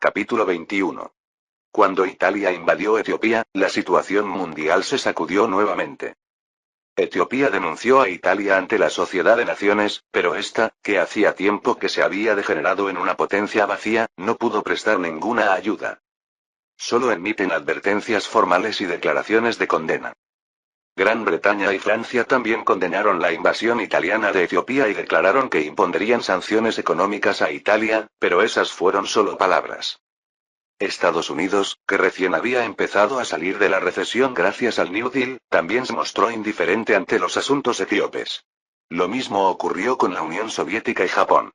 Capítulo 21. Cuando Italia invadió Etiopía, la situación mundial se sacudió nuevamente. Etiopía denunció a Italia ante la Sociedad de Naciones, pero esta, que hacía tiempo que se había degenerado en una potencia vacía, no pudo prestar ninguna ayuda. Solo emiten advertencias formales y declaraciones de condena. Gran Bretaña y Francia también condenaron la invasión italiana de Etiopía y declararon que impondrían sanciones económicas a Italia, pero esas fueron solo palabras. Estados Unidos, que recién había empezado a salir de la recesión gracias al New Deal, también se mostró indiferente ante los asuntos etíopes. Lo mismo ocurrió con la Unión Soviética y Japón.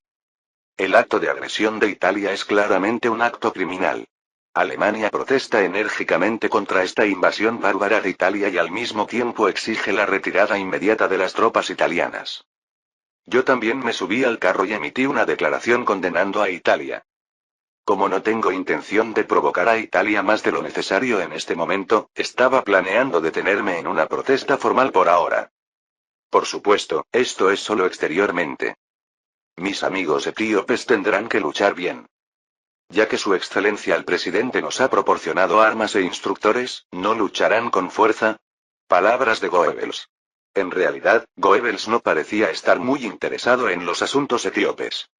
El acto de agresión de Italia es claramente un acto criminal. Alemania protesta enérgicamente contra esta invasión bárbara de Italia y al mismo tiempo exige la retirada inmediata de las tropas italianas. Yo también me subí al carro y emití una declaración condenando a Italia. Como no tengo intención de provocar a Italia más de lo necesario en este momento, estaba planeando detenerme en una protesta formal por ahora. Por supuesto, esto es solo exteriormente. Mis amigos etíopes tendrán que luchar bien. Ya que Su Excelencia el Presidente nos ha proporcionado armas e instructores, ¿no lucharán con fuerza? Palabras de Goebbels. En realidad, Goebbels no parecía estar muy interesado en los asuntos etíopes.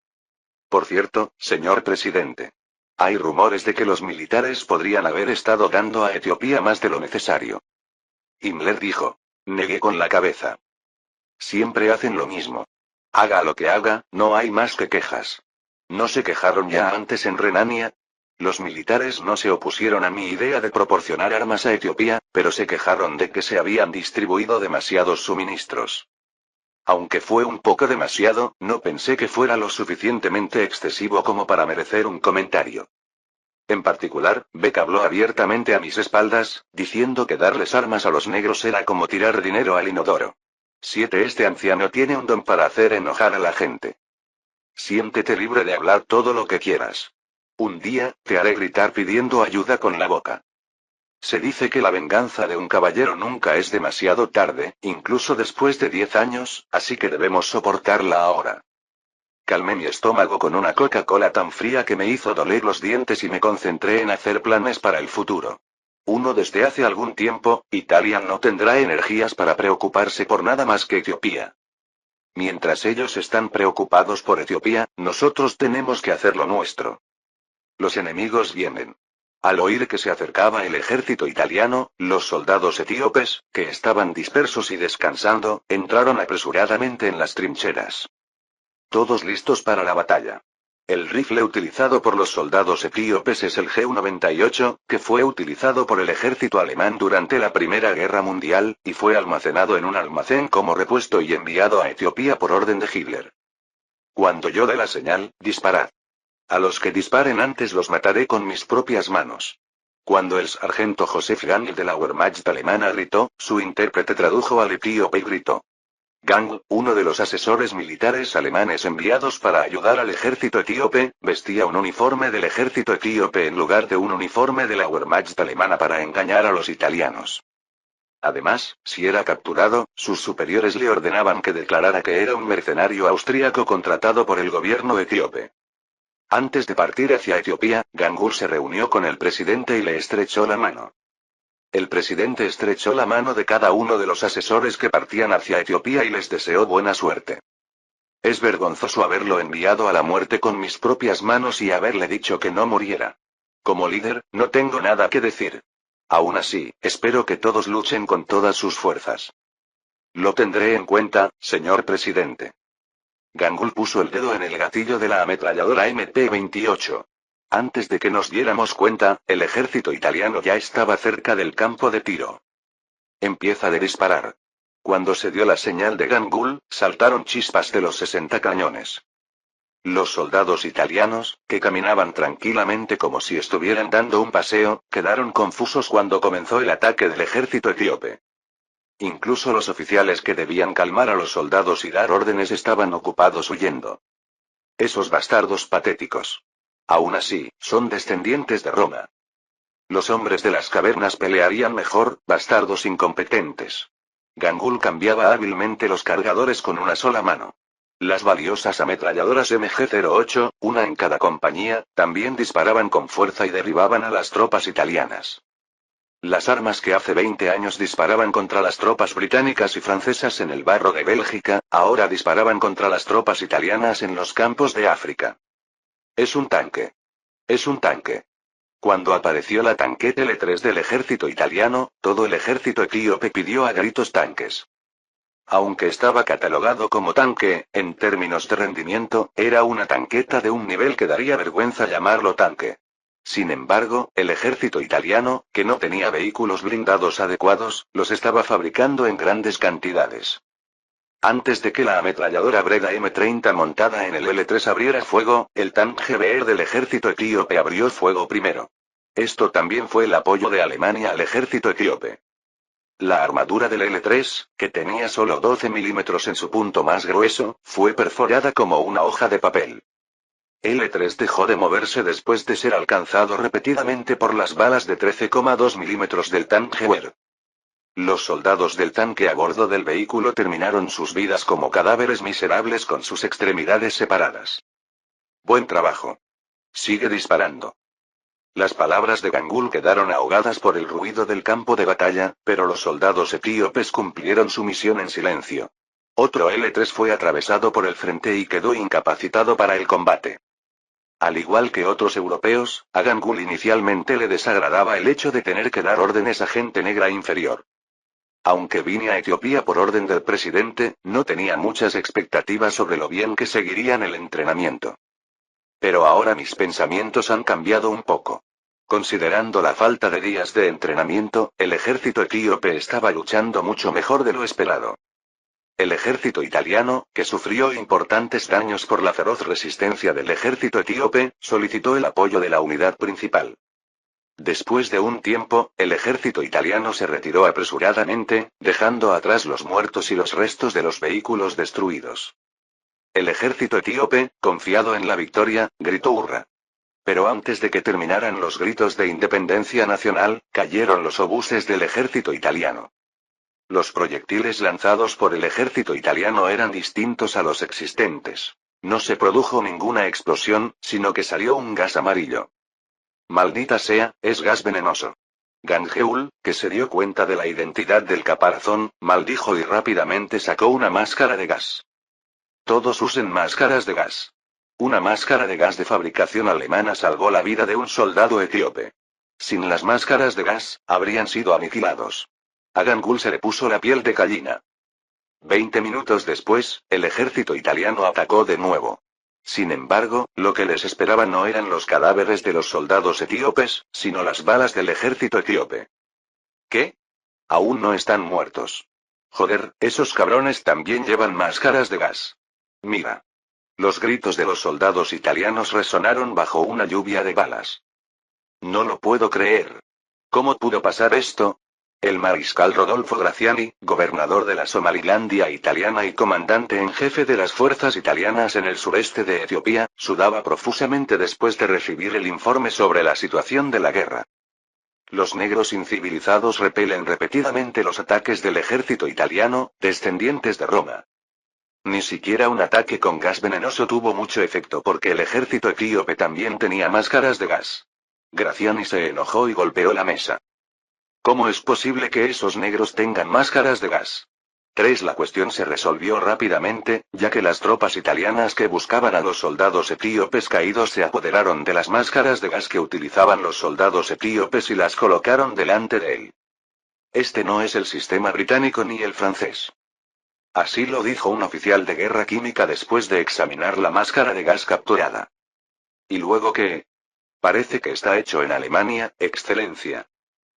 Por cierto, señor presidente. Hay rumores de que los militares podrían haber estado dando a Etiopía más de lo necesario. Himmler dijo. Negué con la cabeza. Siempre hacen lo mismo. Haga lo que haga, no hay más que quejas. ¿No se quejaron ya antes en Renania? Los militares no se opusieron a mi idea de proporcionar armas a Etiopía, pero se quejaron de que se habían distribuido demasiados suministros. Aunque fue un poco demasiado, no pensé que fuera lo suficientemente excesivo como para merecer un comentario. En particular, Beck habló abiertamente a mis espaldas, diciendo que darles armas a los negros era como tirar dinero al inodoro. 7. Este anciano tiene un don para hacer enojar a la gente. Siéntete libre de hablar todo lo que quieras. Un día, te haré gritar pidiendo ayuda con la boca. Se dice que la venganza de un caballero nunca es demasiado tarde, incluso después de 10 años, así que debemos soportarla ahora. Calmé mi estómago con una Coca-Cola tan fría que me hizo doler los dientes y me concentré en hacer planes para el futuro. Desde hace algún tiempo, Italia no tendrá energías para preocuparse por nada más que Etiopía. Mientras ellos están preocupados por Etiopía, nosotros tenemos que hacer lo nuestro. Los enemigos vienen. Al oír que se acercaba el ejército italiano, los soldados etíopes, que estaban dispersos y descansando, entraron apresuradamente en las trincheras. Todos listos para la batalla. El rifle utilizado por los soldados etíopes es el Ju-98, que fue utilizado por el ejército alemán durante la Primera Guerra Mundial, y fue almacenado en un almacén como repuesto y enviado a Etiopía por orden de Hitler. Cuando yo dé la señal, disparad. A los que disparen antes los mataré con mis propias manos. Cuando el sargento Josef Gangl de la Wehrmacht alemana gritó, su intérprete tradujo al etíope y gritó. Gangl, uno de los asesores militares alemanes enviados para ayudar al ejército etíope, vestía un uniforme del ejército etíope en lugar de un uniforme de la Wehrmacht alemana para engañar a los italianos. Además, si era capturado, sus superiores le ordenaban que declarara que era un mercenario austríaco contratado por el gobierno etíope. Antes de partir hacia Etiopía, Gangul se reunió con el presidente y le estrechó la mano. El presidente estrechó la mano de cada uno de los asesores que partían hacia Etiopía y les deseó buena suerte. Es vergonzoso haberlo enviado a la muerte con mis propias manos y haberle dicho que no muriera. Como líder, no tengo nada que decir. Aún así, espero que todos luchen con todas sus fuerzas. Lo tendré en cuenta, señor presidente. Gangul puso el dedo en el gatillo de la ametralladora MP-28. Antes de que nos diéramos cuenta, el ejército italiano ya estaba cerca del campo de tiro. Empieza a disparar. Cuando se dio la señal de Gangul, saltaron chispas de los 60 cañones. Los soldados italianos, que caminaban tranquilamente como si estuvieran dando un paseo, quedaron confusos cuando comenzó el ataque del ejército etíope. Incluso los oficiales que debían calmar a los soldados y dar órdenes estaban ocupados huyendo. Esos bastardos patéticos. Aún así, son descendientes de Roma. Los hombres de las cavernas pelearían mejor, bastardos incompetentes. Gangul cambiaba hábilmente los cargadores con una sola mano. Las valiosas ametralladoras MG-08, una en cada compañía, también disparaban con fuerza y derribaban a las tropas italianas. Las armas que hace 20 años disparaban contra las tropas británicas y francesas en el barro de Bélgica, ahora disparaban contra las tropas italianas en los campos de África. Es un tanque. Es un tanque. Cuando apareció la tanqueta L3 del ejército italiano, todo el ejército etíope pidió a gritos tanques. Aunque estaba catalogado como tanque, en términos de rendimiento, era una tanqueta de un nivel que daría vergüenza llamarlo tanque. Sin embargo, el ejército italiano, que no tenía vehículos blindados adecuados, los estaba fabricando en grandes cantidades. Antes de que la ametralladora Breda M30 montada en el L3 abriera fuego, el tanque GBR del ejército etíope abrió fuego primero. Esto también fue el apoyo de Alemania al ejército etíope. La armadura del L3, que tenía solo 12 milímetros en su punto más grueso, fue perforada como una hoja de papel. L3 dejó de moverse después de ser alcanzado repetidamente por las balas de 13,2 milímetros del tanque GBR. Los soldados del tanque a bordo del vehículo terminaron sus vidas como cadáveres miserables con sus extremidades separadas. Buen trabajo. Sigue disparando. Las palabras de Gangul quedaron ahogadas por el ruido del campo de batalla, pero los soldados etíopes cumplieron su misión en silencio. Otro L3 fue atravesado por el frente y quedó incapacitado para el combate. Al igual que otros europeos, a Gangul inicialmente le desagradaba el hecho de tener que dar órdenes a gente negra inferior. Aunque vine a Etiopía por orden del presidente, no tenía muchas expectativas sobre lo bien que seguirían el entrenamiento. Pero ahora mis pensamientos han cambiado un poco. Considerando la falta de días de entrenamiento, el ejército etíope estaba luchando mucho mejor de lo esperado. El ejército italiano, que sufrió importantes daños por la feroz resistencia del ejército etíope, solicitó el apoyo de la unidad principal. Después de un tiempo, el ejército italiano se retiró apresuradamente, dejando atrás los muertos y los restos de los vehículos destruidos. El ejército etíope, confiado en la victoria, gritó hurra. Pero antes de que terminaran los gritos de independencia nacional, cayeron los obuses del ejército italiano. Los proyectiles lanzados por el ejército italiano eran distintos a los existentes. No se produjo ninguna explosión, sino que salió un gas amarillo. Maldita sea, es gas venenoso. Gangeul, que se dio cuenta de la identidad del caparazón, maldijo y rápidamente sacó una máscara de gas. Todos usen máscaras de gas. Una máscara de gas de fabricación alemana salvó la vida de un soldado etíope. Sin las máscaras de gas, habrían sido aniquilados. A Gangul se le puso la piel de gallina. 20 minutos después, el ejército italiano atacó de nuevo. Sin embargo, lo que les esperaba no eran los cadáveres de los soldados etíopes, sino las balas del ejército etíope. ¿Qué? Aún no están muertos. Joder, esos cabrones también llevan máscaras de gas. Mira. Los gritos de los soldados italianos resonaron bajo una lluvia de balas. No lo puedo creer. ¿Cómo pudo pasar esto? El mariscal Rodolfo Graziani, gobernador de la Somalilandia italiana y comandante en jefe de las fuerzas italianas en el sureste de Etiopía, sudaba profusamente después de recibir el informe sobre la situación de la guerra. Los negros incivilizados repelen repetidamente los ataques del ejército italiano, descendientes de Roma. Ni siquiera un ataque con gas venenoso tuvo mucho efecto porque el ejército etíope también tenía máscaras de gas. Graziani se enojó y golpeó la mesa. ¿Cómo es posible que esos negros tengan máscaras de gas? 3. La cuestión se resolvió rápidamente, ya que las tropas italianas que buscaban a los soldados etíopes caídos se apoderaron de las máscaras de gas que utilizaban los soldados etíopes y las colocaron delante de él. Este no es el sistema británico ni el francés. Así lo dijo un oficial de guerra química después de examinar la máscara de gas capturada. ¿Y luego qué? Parece que está hecho en Alemania, Excelencia.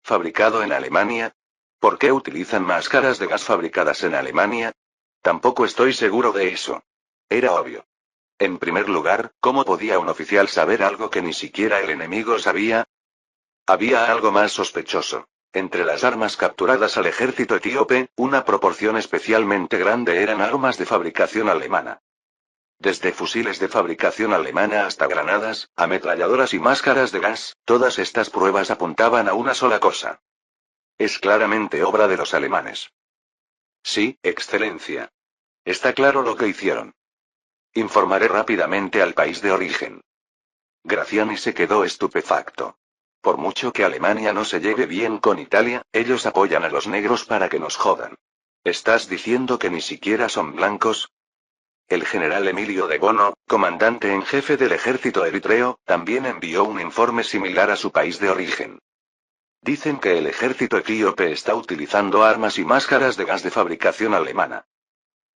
¿Fabricado en Alemania? ¿Por qué utilizan máscaras de gas fabricadas en Alemania? Tampoco estoy seguro de eso. Era obvio. En primer lugar, ¿cómo podía un oficial saber algo que ni siquiera el enemigo sabía? Había algo más sospechoso. Entre las armas capturadas al ejército etíope, una proporción especialmente grande eran armas de fabricación alemana. Desde fusiles de fabricación alemana hasta granadas, ametralladoras y máscaras de gas, todas estas pruebas apuntaban a una sola cosa. Es claramente obra de los alemanes. Sí, Excelencia. Está claro lo que hicieron. Informaré rápidamente al país de origen. Graziani se quedó estupefacto. Por mucho que Alemania no se lleve bien con Italia, ellos apoyan a los negros para que nos jodan. ¿Estás diciendo que ni siquiera son blancos? El general Emilio de Bono, comandante en jefe del ejército eritreo, también envió un informe similar a su país de origen. Dicen que el ejército etíope está utilizando armas y máscaras de gas de fabricación alemana.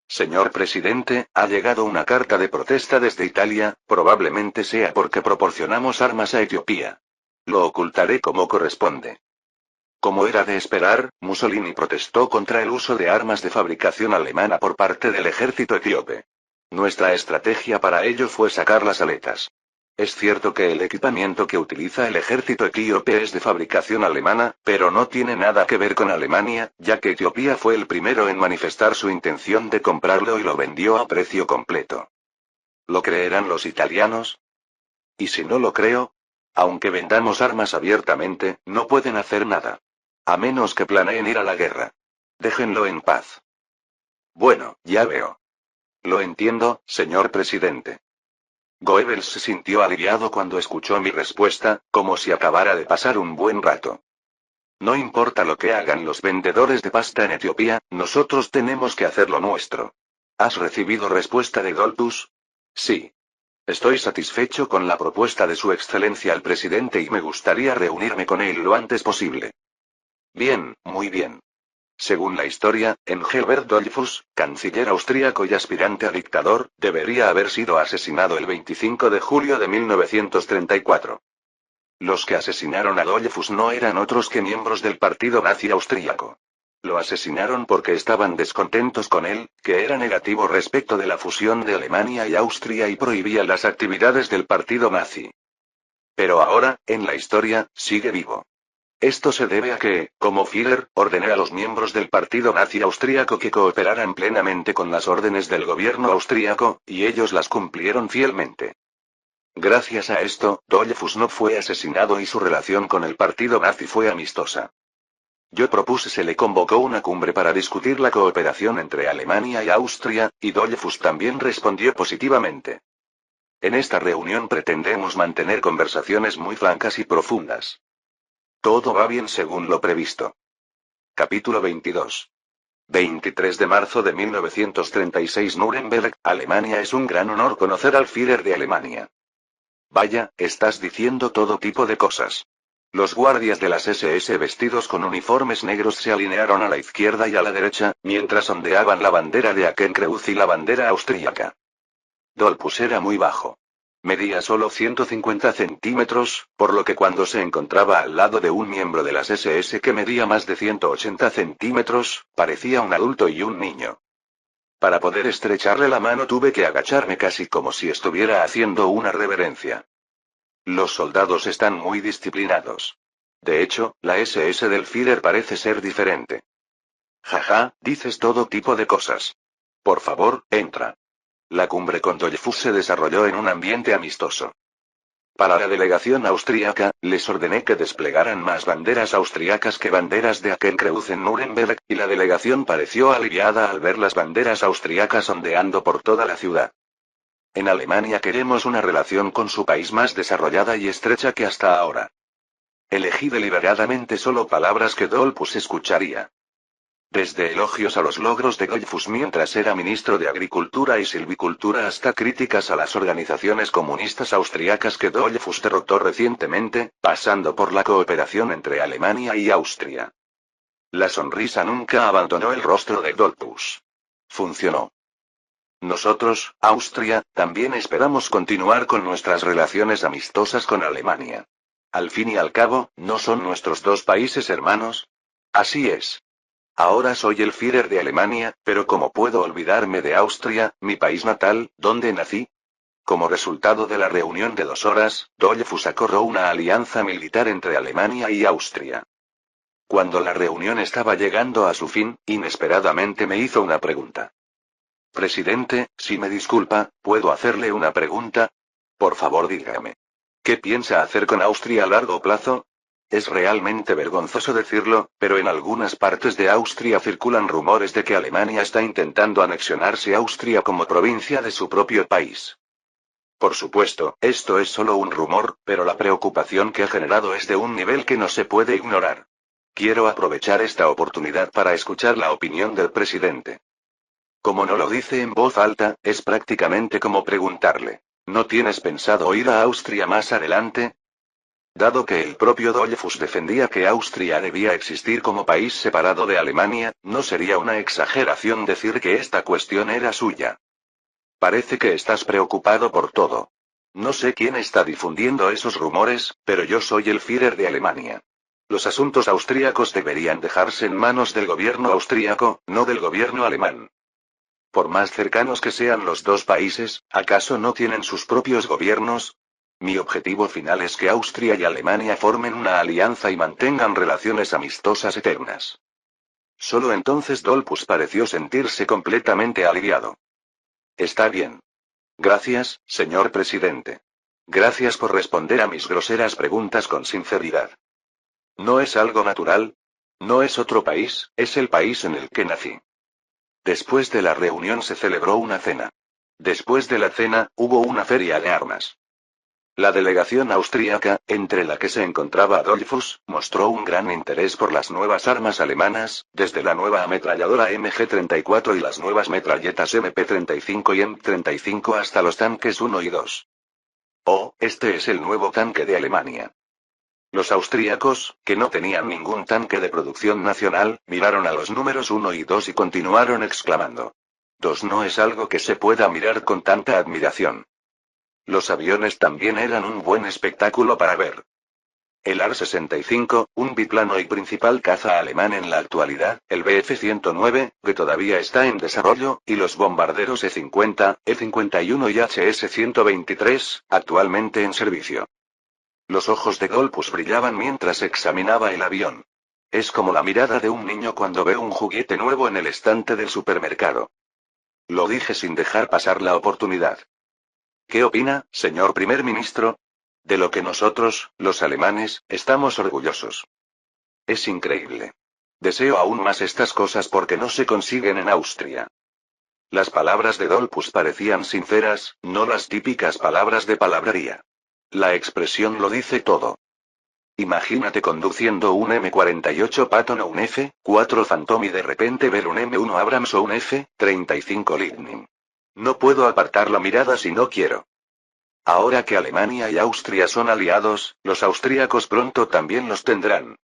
Señor presidente, ha llegado una carta de protesta desde Italia, probablemente sea porque proporcionamos armas a Etiopía. Lo ocultaré como corresponde. Como era de esperar, Mussolini protestó contra el uso de armas de fabricación alemana por parte del ejército etíope. Nuestra estrategia para ello fue sacar las aletas. Es cierto que el equipamiento que utiliza el ejército etíope es de fabricación alemana, pero no tiene nada que ver con Alemania, ya que Etiopía fue el primero en manifestar su intención de comprarlo y lo vendió a precio completo. ¿Lo creerán los italianos? ¿Y si no lo creo? Aunque vendamos armas abiertamente, no pueden hacer nada. A menos que planeen ir a la guerra. Déjenlo en paz. Bueno, ya veo. Lo entiendo, señor presidente. Goebbels se sintió aliviado cuando escuchó mi respuesta, como si acabara de pasar un buen rato. No importa lo que hagan los vendedores de pasta en Etiopía, nosotros tenemos que hacer lo nuestro. ¿Has recibido respuesta de Dollfuss? Sí. Estoy satisfecho con la propuesta de Su Excelencia el Presidente y me gustaría reunirme con él lo antes posible. Bien, muy bien. Según la historia, Engelbert Dollfuss, canciller austríaco y aspirante a dictador, debería haber sido asesinado el 25 de julio de 1934. Los que asesinaron a Dollfuss no eran otros que miembros del partido nazi austríaco. Lo asesinaron porque estaban descontentos con él, que era negativo respecto de la fusión de Alemania y Austria y prohibía las actividades del partido nazi. Pero ahora, en la historia, sigue vivo. Esto se debe a que, como Führer, ordené a los miembros del partido nazi austríaco que cooperaran plenamente con las órdenes del gobierno austríaco, y ellos las cumplieron fielmente. Gracias a esto, Dollfuss no fue asesinado y su relación con el partido nazi fue amistosa. Yo propuse se le convocó una cumbre para discutir la cooperación entre Alemania y Austria, y Dollfuss también respondió positivamente. En esta reunión pretendemos mantener conversaciones muy francas y profundas. Todo va bien según lo previsto. Capítulo 22. 23 de marzo de 1936 Nuremberg, Alemania. Es un gran honor conocer al Führer de Alemania. Vaya, estás diciendo todo tipo de cosas. Los guardias de las SS vestidos con uniformes negros se alinearon a la izquierda y a la derecha, mientras ondeaban la bandera de Hakenkreuz y la bandera austríaca. Dollfuss era muy bajo. Medía solo 150 centímetros, por lo que cuando se encontraba al lado de un miembro de las SS que medía más de 180 centímetros, parecía un adulto y un niño. Para poder estrecharle la mano tuve que agacharme casi como si estuviera haciendo una reverencia. Los soldados están muy disciplinados. De hecho, la SS del Führer parece ser diferente. Jaja, dices todo tipo de cosas. Por favor, entra. La cumbre con Dollfuss se desarrolló en un ambiente amistoso. Para la delegación austríaca, les ordené que desplegaran más banderas austriacas que banderas de Hakenkreuz en Nuremberg, y la delegación pareció aliviada al ver las banderas austriacas ondeando por toda la ciudad. En Alemania queremos una relación con su país más desarrollada y estrecha que hasta ahora. Elegí deliberadamente solo palabras que Dollfuss escucharía. Desde elogios a los logros de Dollfuss mientras era ministro de Agricultura y Silvicultura hasta críticas a las organizaciones comunistas austriacas que Dollfuss derrotó recientemente, pasando por la cooperación entre Alemania y Austria. La sonrisa nunca abandonó el rostro de Dollfuss. Funcionó. Nosotros, Austria, también esperamos continuar con nuestras relaciones amistosas con Alemania. Al fin y al cabo, ¿no son nuestros dos países hermanos? Así es. Ahora soy el Führer de Alemania, pero ¿cómo puedo olvidarme de Austria, mi país natal, donde nací? Como resultado de la reunión de 2 horas, Dollfuss acordó una alianza militar entre Alemania y Austria. Cuando la reunión estaba llegando a su fin, inesperadamente me hizo una pregunta. Presidente, si me disculpa, ¿puedo hacerle una pregunta? Por favor dígame. ¿Qué piensa hacer con Austria a largo plazo? Es realmente vergonzoso decirlo, pero en algunas partes de Austria circulan rumores de que Alemania está intentando anexionarse a Austria como provincia de su propio país. Por supuesto, esto es solo un rumor, pero la preocupación que ha generado es de un nivel que no se puede ignorar. Quiero aprovechar esta oportunidad para escuchar la opinión del presidente. Como no lo dice en voz alta, es prácticamente como preguntarle, ¿no tienes pensado ir a Austria más adelante? Dado que el propio Dollfuss defendía que Austria debía existir como país separado de Alemania, no sería una exageración decir que esta cuestión era suya. Parece que estás preocupado por todo. No sé quién está difundiendo esos rumores, pero yo soy el Führer de Alemania. Los asuntos austríacos deberían dejarse en manos del gobierno austríaco, no del gobierno alemán. Por más cercanos que sean los dos países, ¿acaso no tienen sus propios gobiernos? Mi objetivo final es que Austria y Alemania formen una alianza y mantengan relaciones amistosas eternas. Solo entonces Dollfuss pareció sentirse completamente aliviado. Está bien. Gracias, señor presidente. Gracias por responder a mis groseras preguntas con sinceridad. ¿No es algo natural? No es otro país, es el país en el que nací. Después de la reunión se celebró una cena. Después de la cena, hubo una feria de armas. La delegación austríaca, entre la que se encontraba Dollfuss, mostró un gran interés por las nuevas armas alemanas, desde la nueva ametralladora MG-34 y las nuevas metralletas MP-35 y M-35 hasta los tanques 1 y 2. Oh, este es el nuevo tanque de Alemania. Los austríacos, que no tenían ningún tanque de producción nacional, miraron a los números 1 y 2 y continuaron exclamando. 2 no es algo que se pueda mirar con tanta admiración. Los aviones también eran un buen espectáculo para ver. El AR-65, un biplano y principal caza alemán en la actualidad, el Bf-109, que todavía está en desarrollo, y los bombarderos E-50, E-51 y HS-123, actualmente en servicio. Los ojos de Dollfuss brillaban mientras examinaba el avión. Es como la mirada de un niño cuando ve un juguete nuevo en el estante del supermercado. Lo dije sin dejar pasar la oportunidad. ¿Qué opina, señor primer ministro? De lo que nosotros, los alemanes, estamos orgullosos. Es increíble. Deseo aún más estas cosas porque no se consiguen en Austria. Las palabras de Dollfuss parecían sinceras, no las típicas palabras de palabrería. La expresión lo dice todo. Imagínate conduciendo un M48 Patton o un F-4 Phantom y de repente ver un M1 Abrams o un F-35 Lightning. No puedo apartar la mirada si no quiero. Ahora que Alemania y Austria son aliados, los austríacos pronto también los tendrán.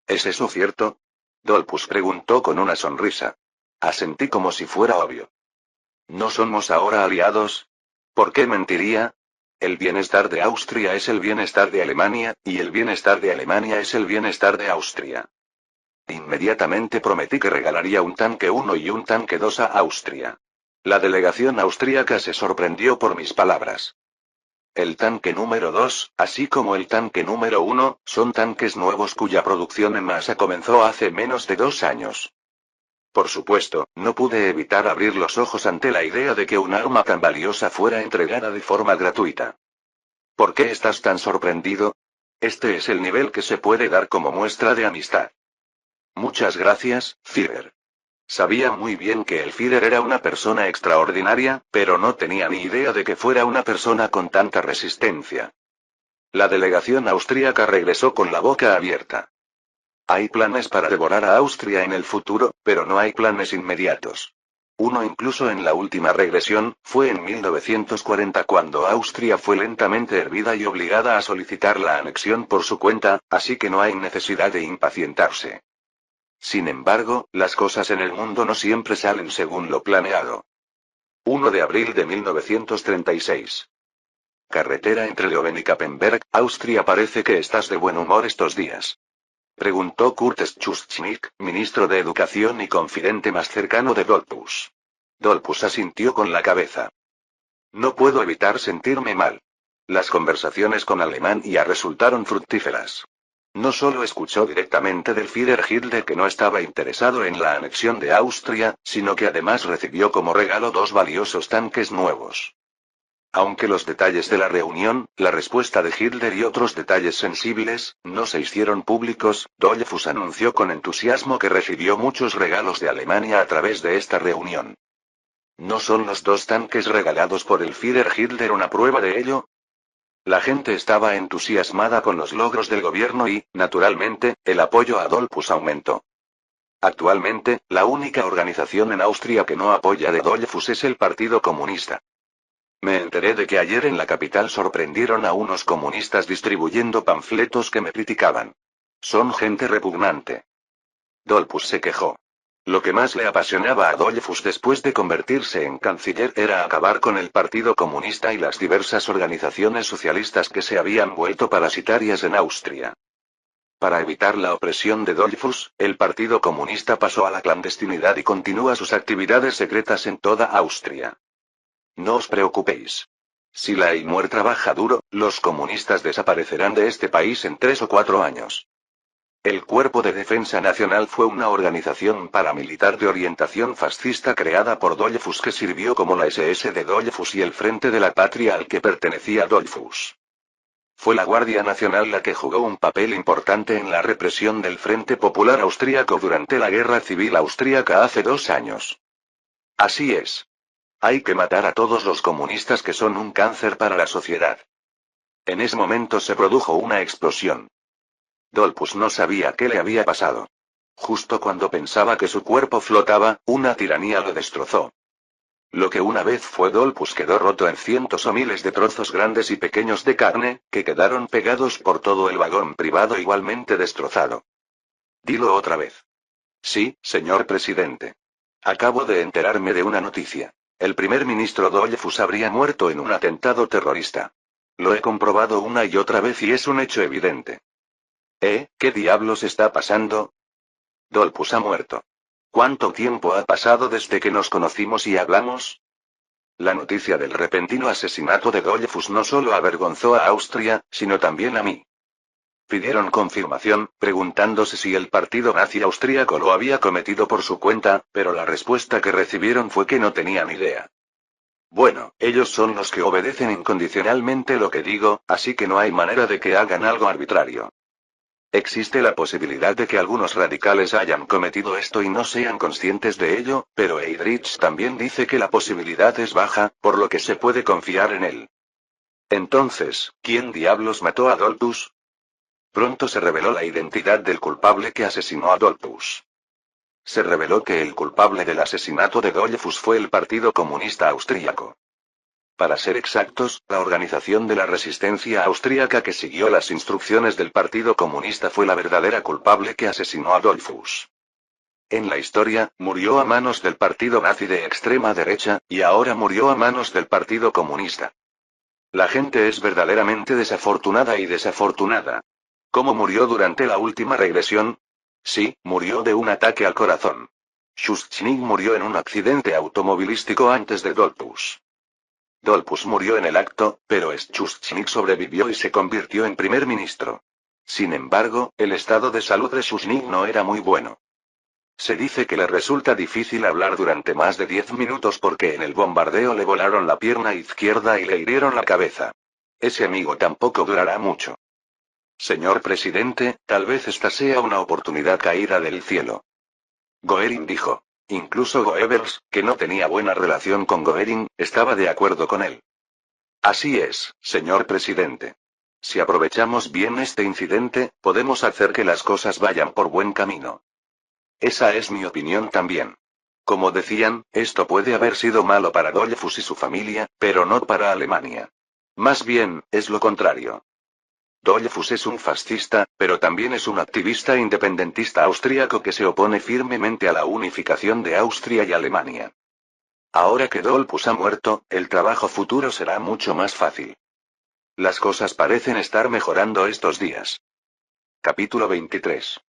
¿Es eso cierto? Dollfuss preguntó con una sonrisa. Asentí como si fuera obvio. ¿No somos ahora aliados? ¿Por qué mentiría? El bienestar de Austria es el bienestar de Alemania, y el bienestar de Alemania es el bienestar de Austria. Inmediatamente prometí que regalaría un tanque 1 y un tanque 2 a Austria. La delegación austríaca se sorprendió por mis palabras. El tanque número 2, así como el tanque número 1, son tanques nuevos cuya producción en masa comenzó hace menos de 2 años. Por supuesto, no pude evitar abrir los ojos ante la idea de que un arma tan valiosa fuera entregada de forma gratuita. ¿Por qué estás tan sorprendido? Este es el nivel que se puede dar como muestra de amistad. Muchas gracias, Führer. Sabía muy bien que el Führer era una persona extraordinaria, pero no tenía ni idea de que fuera una persona con tanta resistencia. La delegación austríaca regresó con la boca abierta. Hay planes para devorar a Austria en el futuro, pero no hay planes inmediatos. Uno incluso en la última regresión, fue en 1940 cuando Austria fue lentamente hervida y obligada a solicitar la anexión por su cuenta, así que no hay necesidad de impacientarse. Sin embargo, las cosas en el mundo no siempre salen según lo planeado. 1 de abril de 1936. Carretera entre Leoben y Kappenberg, Austria. Parece que estás de buen humor estos días. Preguntó Kurt Schuschnigg, ministro de Educación y confidente más cercano de Dollfuss. Dollfuss asintió con la cabeza. No puedo evitar sentirme mal. Las conversaciones con Alemania resultaron fructíferas. No solo escuchó directamente del Führer Hitler que no estaba interesado en la anexión de Austria, sino que además recibió como regalo 2 valiosos tanques nuevos. Aunque los detalles de la reunión, la respuesta de Hitler y otros detalles sensibles, no se hicieron públicos, Dollfuss anunció con entusiasmo que recibió muchos regalos de Alemania a través de esta reunión. ¿No son los 2 tanques regalados por el Führer Hitler una prueba de ello? La gente estaba entusiasmada con los logros del gobierno y, naturalmente, el apoyo a Dollfuss aumentó. Actualmente, la única organización en Austria que no apoya a Dollfuss es el Partido Comunista. Me enteré de que ayer en la capital sorprendieron a unos comunistas distribuyendo panfletos que me criticaban. Son gente repugnante. Dollfuss se quejó. Lo que más le apasionaba a Dollfuss después de convertirse en canciller era acabar con el Partido Comunista y las diversas organizaciones socialistas que se habían vuelto parasitarias en Austria. Para evitar la opresión de Dollfuss, el Partido Comunista pasó a la clandestinidad y continúa sus actividades secretas en toda Austria. No os preocupéis. Si la Einmuhr trabaja duro, los comunistas desaparecerán de este país en 3 o 4 años. El Cuerpo de Defensa Nacional fue una organización paramilitar de orientación fascista creada por Dollfuss que sirvió como la SS de Dollfuss y el Frente de la Patria al que pertenecía Dollfuss. Fue la Guardia Nacional la que jugó un papel importante en la represión del Frente Popular Austríaco durante la Guerra Civil Austríaca hace 2 años. Así es. Hay que matar a todos los comunistas que son un cáncer para la sociedad. En ese momento se produjo una explosión. Dollfuss no sabía qué le había pasado. Justo cuando pensaba que su cuerpo flotaba, una tiranía lo destrozó. Lo que una vez fue Dollfuss quedó roto en cientos o miles de trozos grandes y pequeños de carne, que quedaron pegados por todo el vagón privado igualmente destrozado. Dilo otra vez. Sí, señor presidente. Acabo de enterarme de una noticia. El primer ministro Dollfuss habría muerto en un atentado terrorista. Lo he comprobado una y otra vez y es un hecho evidente. ¿Qué diablos está pasando? Dollfuss ha muerto. ¿Cuánto tiempo ha pasado desde que nos conocimos y hablamos? La noticia del repentino asesinato de Dollfuss no solo avergonzó a Austria, sino también a mí. Pidieron confirmación, preguntándose si el partido nazi austríaco lo había cometido por su cuenta, pero la respuesta que recibieron fue que no tenían idea. Bueno, ellos son los que obedecen incondicionalmente lo que digo, así que no hay manera de que hagan algo arbitrario. Existe la posibilidad de que algunos radicales hayan cometido esto y no sean conscientes de ello, pero Heydrich también dice que la posibilidad es baja, por lo que se puede confiar en él. Entonces, ¿quién diablos mató a Dollfuss? Pronto se reveló la identidad del culpable que asesinó a Dollfuss. Se reveló que el culpable del asesinato de Dollfuss fue el Partido Comunista Austríaco. Para ser exactos, la organización de la resistencia austríaca que siguió las instrucciones del Partido Comunista fue la verdadera culpable que asesinó a Dollfuss. En la historia, murió a manos del partido nazi de extrema derecha, y ahora murió a manos del Partido Comunista. La gente es verdaderamente desafortunada y desafortunada. ¿Cómo murió durante la última regresión? Sí, murió de un ataque al corazón. Schuschnigg murió en un accidente automovilístico antes de Dollfuss. Dollfuss murió en el acto, pero Schuschnigg sobrevivió y se convirtió en primer ministro. Sin embargo, el estado de salud de Schuschnigg no era muy bueno. Se dice que le resulta difícil hablar durante más de 10 minutos porque en el bombardeo le volaron la pierna izquierda y le hirieron la cabeza. Ese amigo tampoco durará mucho. Señor presidente, tal vez esta sea una oportunidad caída del cielo. Goering dijo. Incluso Goebbels, que no tenía buena relación con Goering, estaba de acuerdo con él. Así es, señor presidente. Si aprovechamos bien este incidente, podemos hacer que las cosas vayan por buen camino. Esa es mi opinión también. Como decían, esto puede haber sido malo para Dollfuss y su familia, pero no para Alemania. Más bien, es lo contrario. Dollfuss es un fascista, pero también es un activista independentista austríaco que se opone firmemente a la unificación de Austria y Alemania. Ahora que Dollfuss ha muerto, el trabajo futuro será mucho más fácil. Las cosas parecen estar mejorando estos días. Capítulo 23.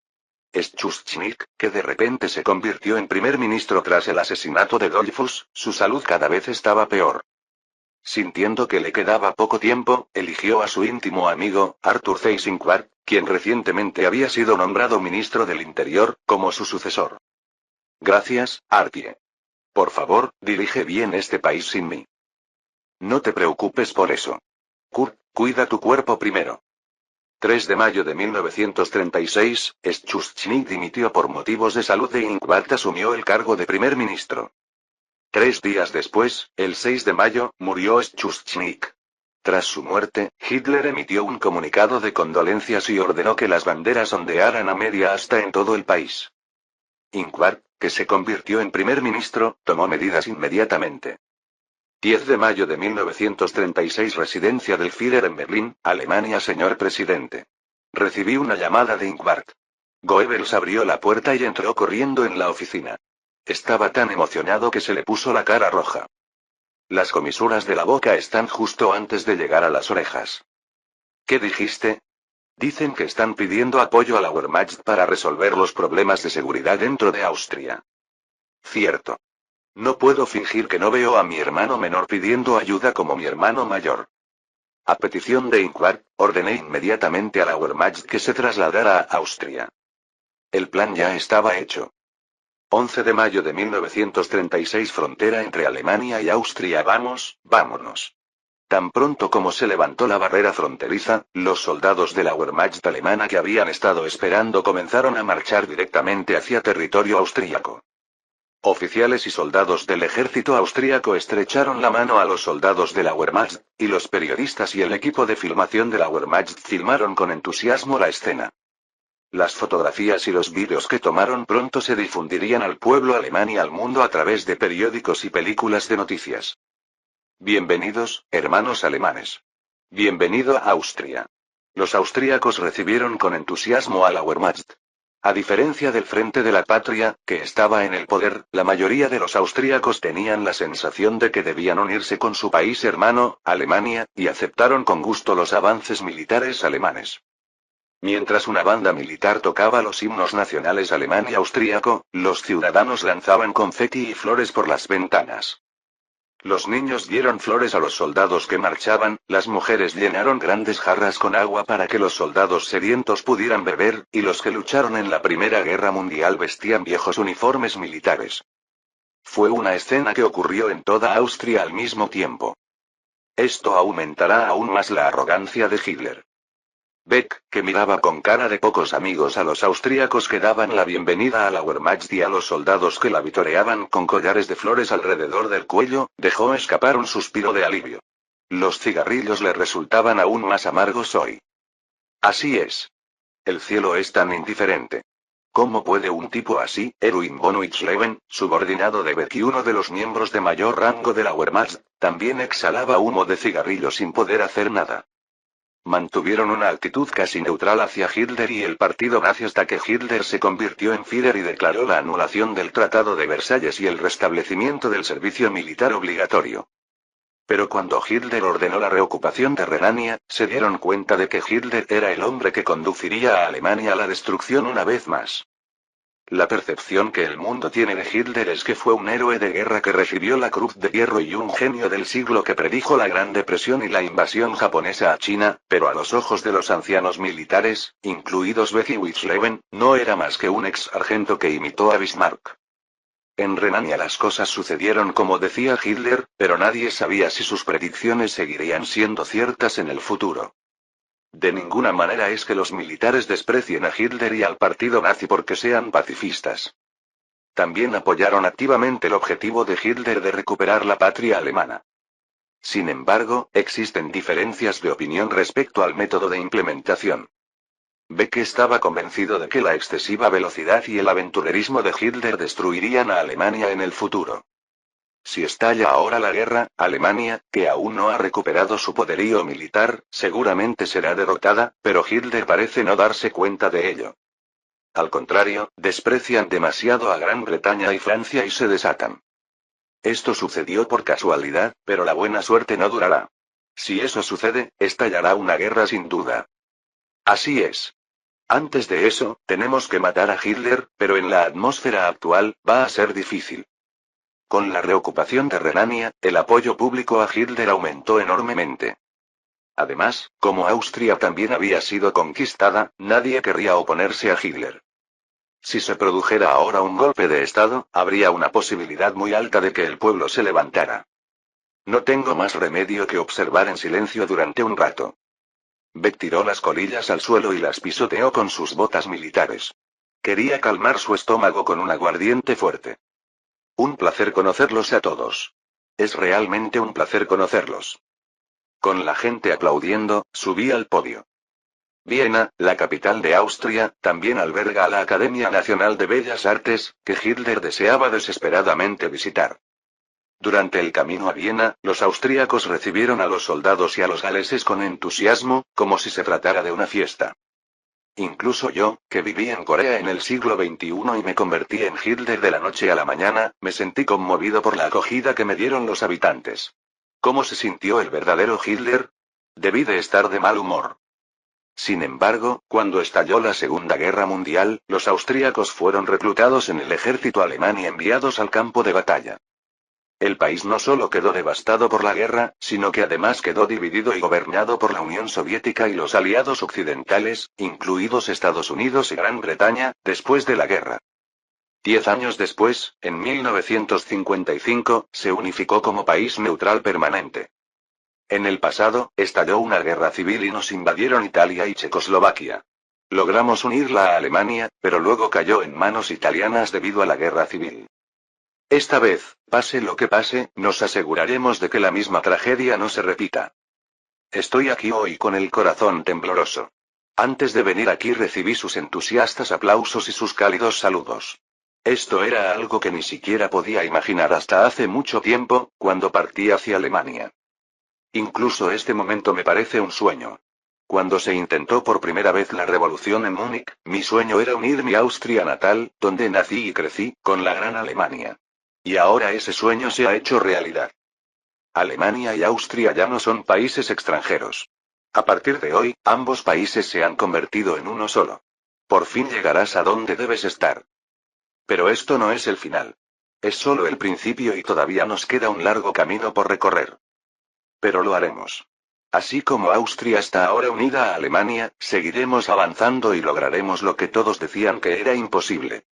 Schuschnigg, que de repente se convirtió en primer ministro tras el asesinato de Dollfuss, su salud cada vez estaba peor. Sintiendo que le quedaba poco tiempo, eligió a su íntimo amigo, Arthur Seyss-Inquart, quien recientemente había sido nombrado ministro del Interior, como su sucesor. Gracias, Artie. Por favor, dirige bien este país sin mí. No te preocupes por eso. Kurt, cuida tu cuerpo primero. 3 de mayo de 1936, Schuschnigg dimitió por motivos de salud e Ingvar asumió el cargo de primer ministro. 3 días después, el 6 de mayo, murió Schuschnigg. Tras su muerte, Hitler emitió un comunicado de condolencias y ordenó que las banderas ondearan a media asta en todo el país. Ingvar, que se convirtió en primer ministro, tomó medidas inmediatamente. 10 de mayo de 1936, residencia del Führer en Berlín, Alemania. Señor presidente. Recibí una llamada de Ingvar. Goebbels abrió la puerta y entró corriendo en la oficina. Estaba tan emocionado que se le puso la cara roja. Las comisuras de la boca están justo antes de llegar a las orejas. ¿Qué dijiste? Dicen que están pidiendo apoyo a la Wehrmacht para resolver los problemas de seguridad dentro de Austria. Cierto. No puedo fingir que no veo a mi hermano menor pidiendo ayuda como mi hermano mayor. A petición de Ingvar, ordené inmediatamente a la Wehrmacht que se trasladara a Austria. El plan ya estaba hecho. 11 de mayo de 1936, frontera entre Alemania y Austria. Vámonos. Tan pronto como se levantó la barrera fronteriza, los soldados de la Wehrmacht alemana que habían estado esperando comenzaron a marchar directamente hacia territorio austríaco. Oficiales y soldados del ejército austríaco estrecharon la mano a los soldados de la Wehrmacht, y los periodistas y el equipo de filmación de la Wehrmacht filmaron con entusiasmo la escena. Las fotografías y los vídeos que tomaron pronto se difundirían al pueblo alemán y al mundo a través de periódicos y películas de noticias. Bienvenidos, hermanos alemanes. Bienvenido a Austria. Los austríacos recibieron con entusiasmo a la Wehrmacht. A diferencia del Frente de la Patria, que estaba en el poder, la mayoría de los austríacos tenían la sensación de que debían unirse con su país hermano, Alemania, y aceptaron con gusto los avances militares alemanes. Mientras una banda militar tocaba los himnos nacionales alemán y austríaco, los ciudadanos lanzaban confeti y flores por las ventanas. Los niños dieron flores a los soldados que marchaban, las mujeres llenaron grandes jarras con agua para que los soldados sedientos pudieran beber, y los que lucharon en la Primera Guerra Mundial vestían viejos uniformes militares. Fue una escena que ocurrió en toda Austria al mismo tiempo. Esto aumentará aún más la arrogancia de Hitler. Beck, que miraba con cara de pocos amigos a los austríacos que daban la bienvenida a la Wehrmacht y a los soldados que la vitoreaban con collares de flores alrededor del cuello, dejó escapar un suspiro de alivio. Los cigarrillos le resultaban aún más amargos hoy. Así es. El cielo es tan indiferente. ¿Cómo puede un tipo así, Erwin von Witzleben, subordinado de Beck y uno de los miembros de mayor rango de la Wehrmacht, también exhalaba humo de cigarrillo sin poder hacer nada? Mantuvieron una actitud casi neutral hacia Hitler y el partido nazi hasta que Hitler se convirtió en Führer y declaró la anulación del Tratado de Versalles y el restablecimiento del servicio militar obligatorio. Pero cuando Hitler ordenó la reocupación de Renania, se dieron cuenta de que Hitler era el hombre que conduciría a Alemania a la destrucción una vez más. La percepción que el mundo tiene de Hitler es que fue un héroe de guerra que recibió la Cruz de Hierro y un genio del siglo que predijo la Gran Depresión y la invasión japonesa a China, pero a los ojos de los ancianos militares, incluidos Beck y Witzleben, no era más que un ex sargento que imitó a Bismarck. En Renania las cosas sucedieron como decía Hitler, pero nadie sabía si sus predicciones seguirían siendo ciertas en el futuro. De ninguna manera es que los militares desprecien a Hitler y al partido nazi porque sean pacifistas. También apoyaron activamente el objetivo de Hitler de recuperar la patria alemana. Sin embargo, existen diferencias de opinión respecto al método de implementación. Beck estaba convencido de que la excesiva velocidad y el aventurerismo de Hitler destruirían a Alemania en el futuro. Si estalla ahora la guerra, Alemania, que aún no ha recuperado su poderío militar, seguramente será derrotada, pero Hitler parece no darse cuenta de ello. Al contrario, desprecian demasiado a Gran Bretaña y Francia y se desatan. Esto sucedió por casualidad, pero la buena suerte no durará. Si eso sucede, estallará una guerra sin duda. Así es. Antes de eso, tenemos que matar a Hitler, pero en la atmósfera actual, va a ser difícil. Con la reocupación de Renania, el apoyo público a Hitler aumentó enormemente. Además, como Austria también había sido conquistada, nadie querría oponerse a Hitler. Si se produjera ahora un golpe de Estado, habría una posibilidad muy alta de que el pueblo se levantara. No tengo más remedio que observar en silencio durante un rato. Beck tiró las colillas al suelo y las pisoteó con sus botas militares. Quería calmar su estómago con un aguardiente fuerte. Un placer conocerlos a todos. Es realmente un placer conocerlos. Con la gente aplaudiendo, subí al podio. Viena, la capital de Austria, también alberga a la Academia Nacional de Bellas Artes, que Hitler deseaba desesperadamente visitar. Durante el camino a Viena, los austríacos recibieron a los soldados y a los galeses con entusiasmo, como si se tratara de una fiesta. Incluso yo, que viví en Corea en el siglo XXI y me convertí en Hitler de la noche a la mañana, me sentí conmovido por la acogida que me dieron los habitantes. ¿Cómo se sintió el verdadero Hitler? Debí de estar de mal humor. Sin embargo, cuando estalló la Segunda Guerra Mundial, los austríacos fueron reclutados en el ejército alemán y enviados al campo de batalla. El país no solo quedó devastado por la guerra, sino que además quedó dividido y gobernado por la Unión Soviética y los aliados occidentales, incluidos Estados Unidos y Gran Bretaña, después de la guerra. 10 años después, en 1955, se unificó como país neutral permanente. En el pasado, estalló una guerra civil y nos invadieron Italia y Checoslovaquia. Logramos unirla a Alemania, pero luego cayó en manos italianas debido a la guerra civil. Esta vez, pase lo que pase, nos aseguraremos de que la misma tragedia no se repita. Estoy aquí hoy con el corazón tembloroso. Antes de venir aquí recibí sus entusiastas aplausos y sus cálidos saludos. Esto era algo que ni siquiera podía imaginar hasta hace mucho tiempo, cuando partí hacia Alemania. Incluso este momento me parece un sueño. Cuando se intentó por primera vez la revolución en Múnich, mi sueño era unir mi Austria natal, donde nací y crecí, con la gran Alemania. Y ahora ese sueño se ha hecho realidad. Alemania y Austria ya no son países extranjeros. A partir de hoy, ambos países se han convertido en uno solo. Por fin llegarás a donde debes estar. Pero esto no es el final. Es solo el principio y todavía nos queda un largo camino por recorrer. Pero lo haremos. Así como Austria está ahora unida a Alemania, seguiremos avanzando y lograremos lo que todos decían que era imposible.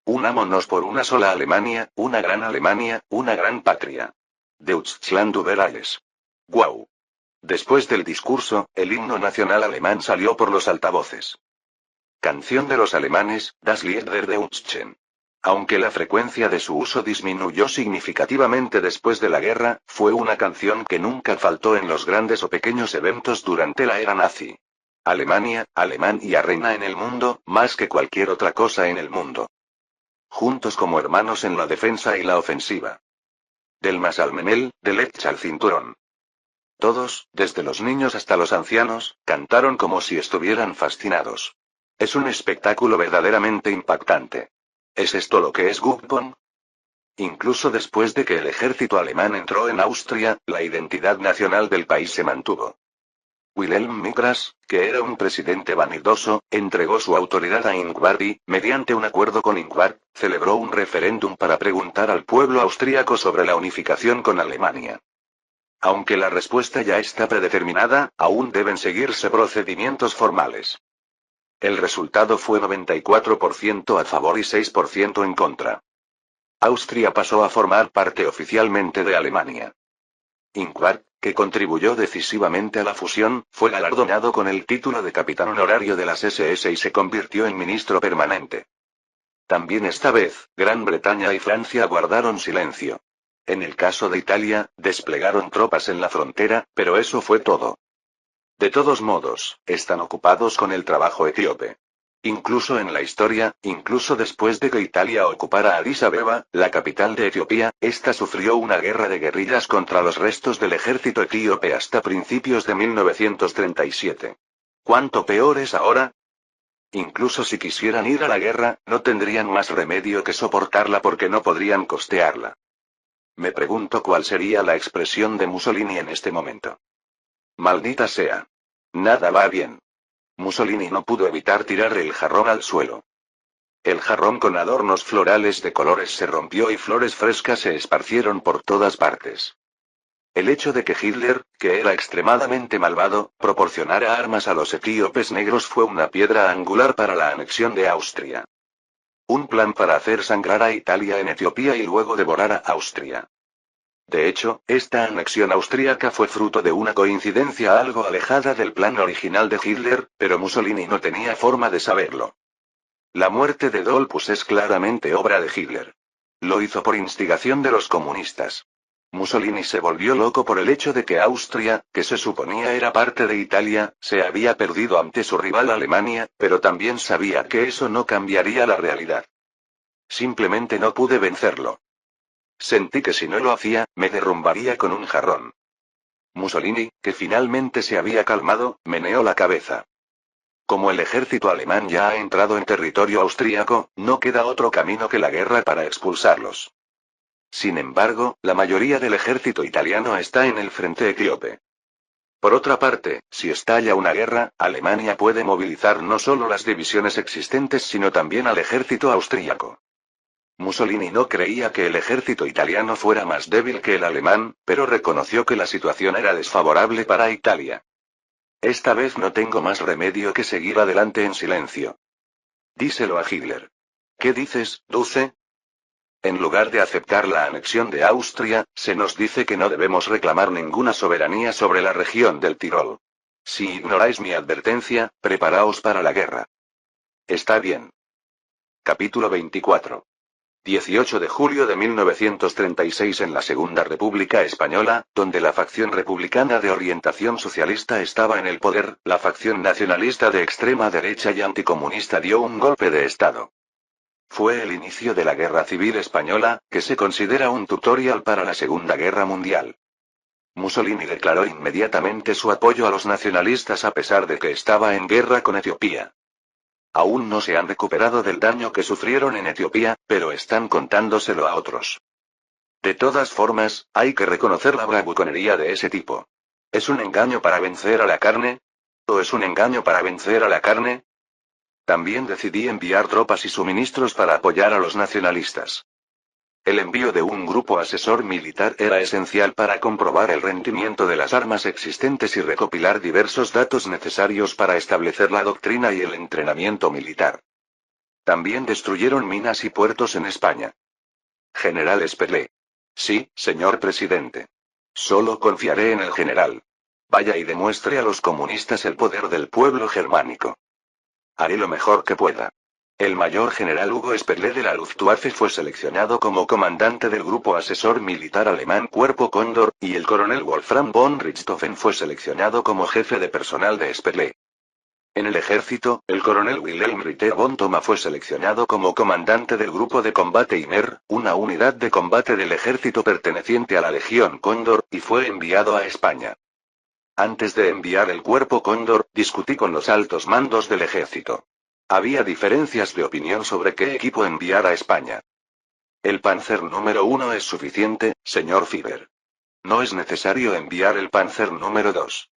Unámonos por una sola Alemania, una gran patria. Deutschland über alles. ¡Guau! Después del discurso, el himno nacional alemán salió por los altavoces. Canción de los alemanes, Das Lied der Deutschen. Aunque la frecuencia de su uso disminuyó significativamente después de la guerra, fue una canción que nunca faltó en los grandes o pequeños eventos durante la era nazi. Alemania, Alemania reina en el mundo, más que cualquier otra cosa en el mundo. Juntos como hermanos en la defensa y la ofensiva. Del mas al memel, del Lech al cinturón. Todos, desde los niños hasta los ancianos, cantaron como si estuvieran fascinados. Es un espectáculo verdaderamente impactante. ¿Es esto lo que es Gupon? Incluso después de que el ejército alemán entró en Austria, la identidad nacional del país se mantuvo. Wilhelm Mikras, que era un presidente vanidoso, entregó su autoridad a Ingvar y, mediante un acuerdo con Ingvar, celebró un referéndum para preguntar al pueblo austríaco sobre la unificación con Alemania. Aunque la respuesta ya está predeterminada, aún deben seguirse procedimientos formales. El resultado fue 94% a favor y 6% en contra. Austria pasó a formar parte oficialmente de Alemania. Ingvar, que contribuyó decisivamente a la fusión, fue galardonado con el título de capitán honorario de las SS y se convirtió en ministro permanente. También esta vez, Gran Bretaña y Francia guardaron silencio. En el caso de Italia, desplegaron tropas en la frontera, pero eso fue todo. De todos modos, están ocupados con el trabajo etíope. Incluso en la historia, incluso después de que Italia ocupara Addis Abeba, la capital de Etiopía, esta sufrió una guerra de guerrillas contra los restos del ejército etíope hasta principios de 1937. ¿Cuánto peor es ahora? Incluso si quisieran ir a la guerra, no tendrían más remedio que soportarla porque no podrían costearla. Me pregunto cuál sería la expresión de Mussolini en este momento. Maldita sea. Nada va bien. Mussolini no pudo evitar tirar el jarrón al suelo. El jarrón con adornos florales de colores se rompió y flores frescas se esparcieron por todas partes. El hecho de que Hitler, que era extremadamente malvado, proporcionara armas a los etíopes negros fue una piedra angular para la anexión de Austria. Un plan para hacer sangrar a Italia en Etiopía y luego devorar a Austria. De hecho, esta anexión austríaca fue fruto de una coincidencia algo alejada del plan original de Hitler, pero Mussolini no tenía forma de saberlo. La muerte de Dollfuss es claramente obra de Hitler. Lo hizo por instigación de los comunistas. Mussolini se volvió loco por el hecho de que Austria, que se suponía era parte de Italia, se había perdido ante su rival Alemania, pero también sabía que eso no cambiaría la realidad. Simplemente no pude vencerlo. Sentí que si no lo hacía, me derrumbaría con un jarrón. Mussolini, que finalmente se había calmado, meneó la cabeza. Como el ejército alemán ya ha entrado en territorio austríaco, no queda otro camino que la guerra para expulsarlos. Sin embargo, la mayoría del ejército italiano está en el frente etíope. Por otra parte, si estalla una guerra, Alemania puede movilizar no solo las divisiones existentes sino también al ejército austríaco. Mussolini no creía que el ejército italiano fuera más débil que el alemán, pero reconoció que la situación era desfavorable para Italia. Esta vez no tengo más remedio que seguir adelante en silencio. Díselo a Hitler. ¿Qué dices, Dulce? En lugar de aceptar la anexión de Austria, se nos dice que no debemos reclamar ninguna soberanía sobre la región del Tirol. Si ignoráis mi advertencia, preparaos para la guerra. Está bien. Capítulo 24. 18 de julio de 1936 en la Segunda República Española, donde la facción republicana de orientación socialista estaba en el poder, la facción nacionalista de extrema derecha y anticomunista dio un golpe de Estado. Fue el inicio de la Guerra Civil Española, que se considera un tutorial para la Segunda Guerra Mundial. Mussolini declaró inmediatamente su apoyo a los nacionalistas a pesar de que estaba en guerra con Etiopía. Aún no se han recuperado del daño que sufrieron en Etiopía, pero están contándoselo a otros. De todas formas, hay que reconocer la bravuconería de ese tipo. ¿Es un engaño para vencer a la carne? ¿O es un engaño para vencer a la carne? También decidí enviar tropas y suministros para apoyar a los nacionalistas. El envío de un grupo asesor militar era esencial para comprobar el rendimiento de las armas existentes y recopilar diversos datos necesarios para establecer la doctrina y el entrenamiento militar. También destruyeron minas y puertos en España. General Sperle. Sí, señor presidente. Solo confiaré en el general. Vaya y demuestre a los comunistas el poder del pueblo germánico. Haré lo mejor que pueda. El mayor general Hugo Sperle de la Luftwaffe fue seleccionado como comandante del grupo asesor militar alemán Cuerpo Cóndor, y el coronel Wolfram von Richthofen fue seleccionado como jefe de personal de Sperle. En el ejército, el coronel Wilhelm Ritter von Thoma fue seleccionado como comandante del grupo de combate Imer, una unidad de combate del ejército perteneciente a la Legión Cóndor, y fue enviado a España. Antes de enviar el Cuerpo Cóndor, discutí con los altos mandos del ejército. Había diferencias de opinión sobre qué equipo enviar a España. El Panzer número 1 es suficiente, señor Führer. No es necesario enviar el Panzer número 2.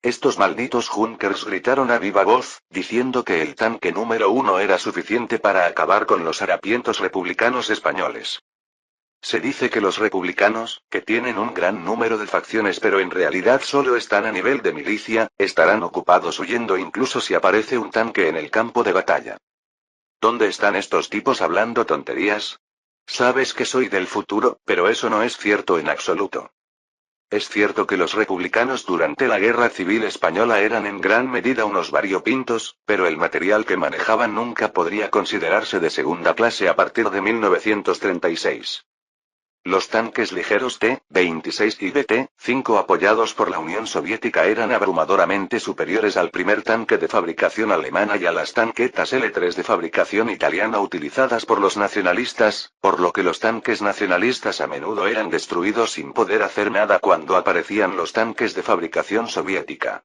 Estos malditos Junkers gritaron a viva voz, diciendo que el tanque número 1 era suficiente para acabar con los harapientos republicanos españoles. Se dice que los republicanos, que tienen un gran número de facciones pero en realidad solo están a nivel de milicia, estarán ocupados huyendo incluso si aparece un tanque en el campo de batalla. ¿Dónde están estos tipos hablando tonterías? Sabes que soy del futuro, pero eso no es cierto en absoluto. Es cierto que los republicanos durante la Guerra Civil Española eran en gran medida unos variopintos, pero el material que manejaban nunca podría considerarse de segunda clase a partir de 1936. Los tanques ligeros T-26 y BT-5 apoyados por la Unión Soviética eran abrumadoramente superiores al primer tanque de fabricación alemana y a las tanquetas L3 de fabricación italiana utilizadas por los nacionalistas, por lo que los tanques nacionalistas a menudo eran destruidos sin poder hacer nada cuando aparecían los tanques de fabricación soviética.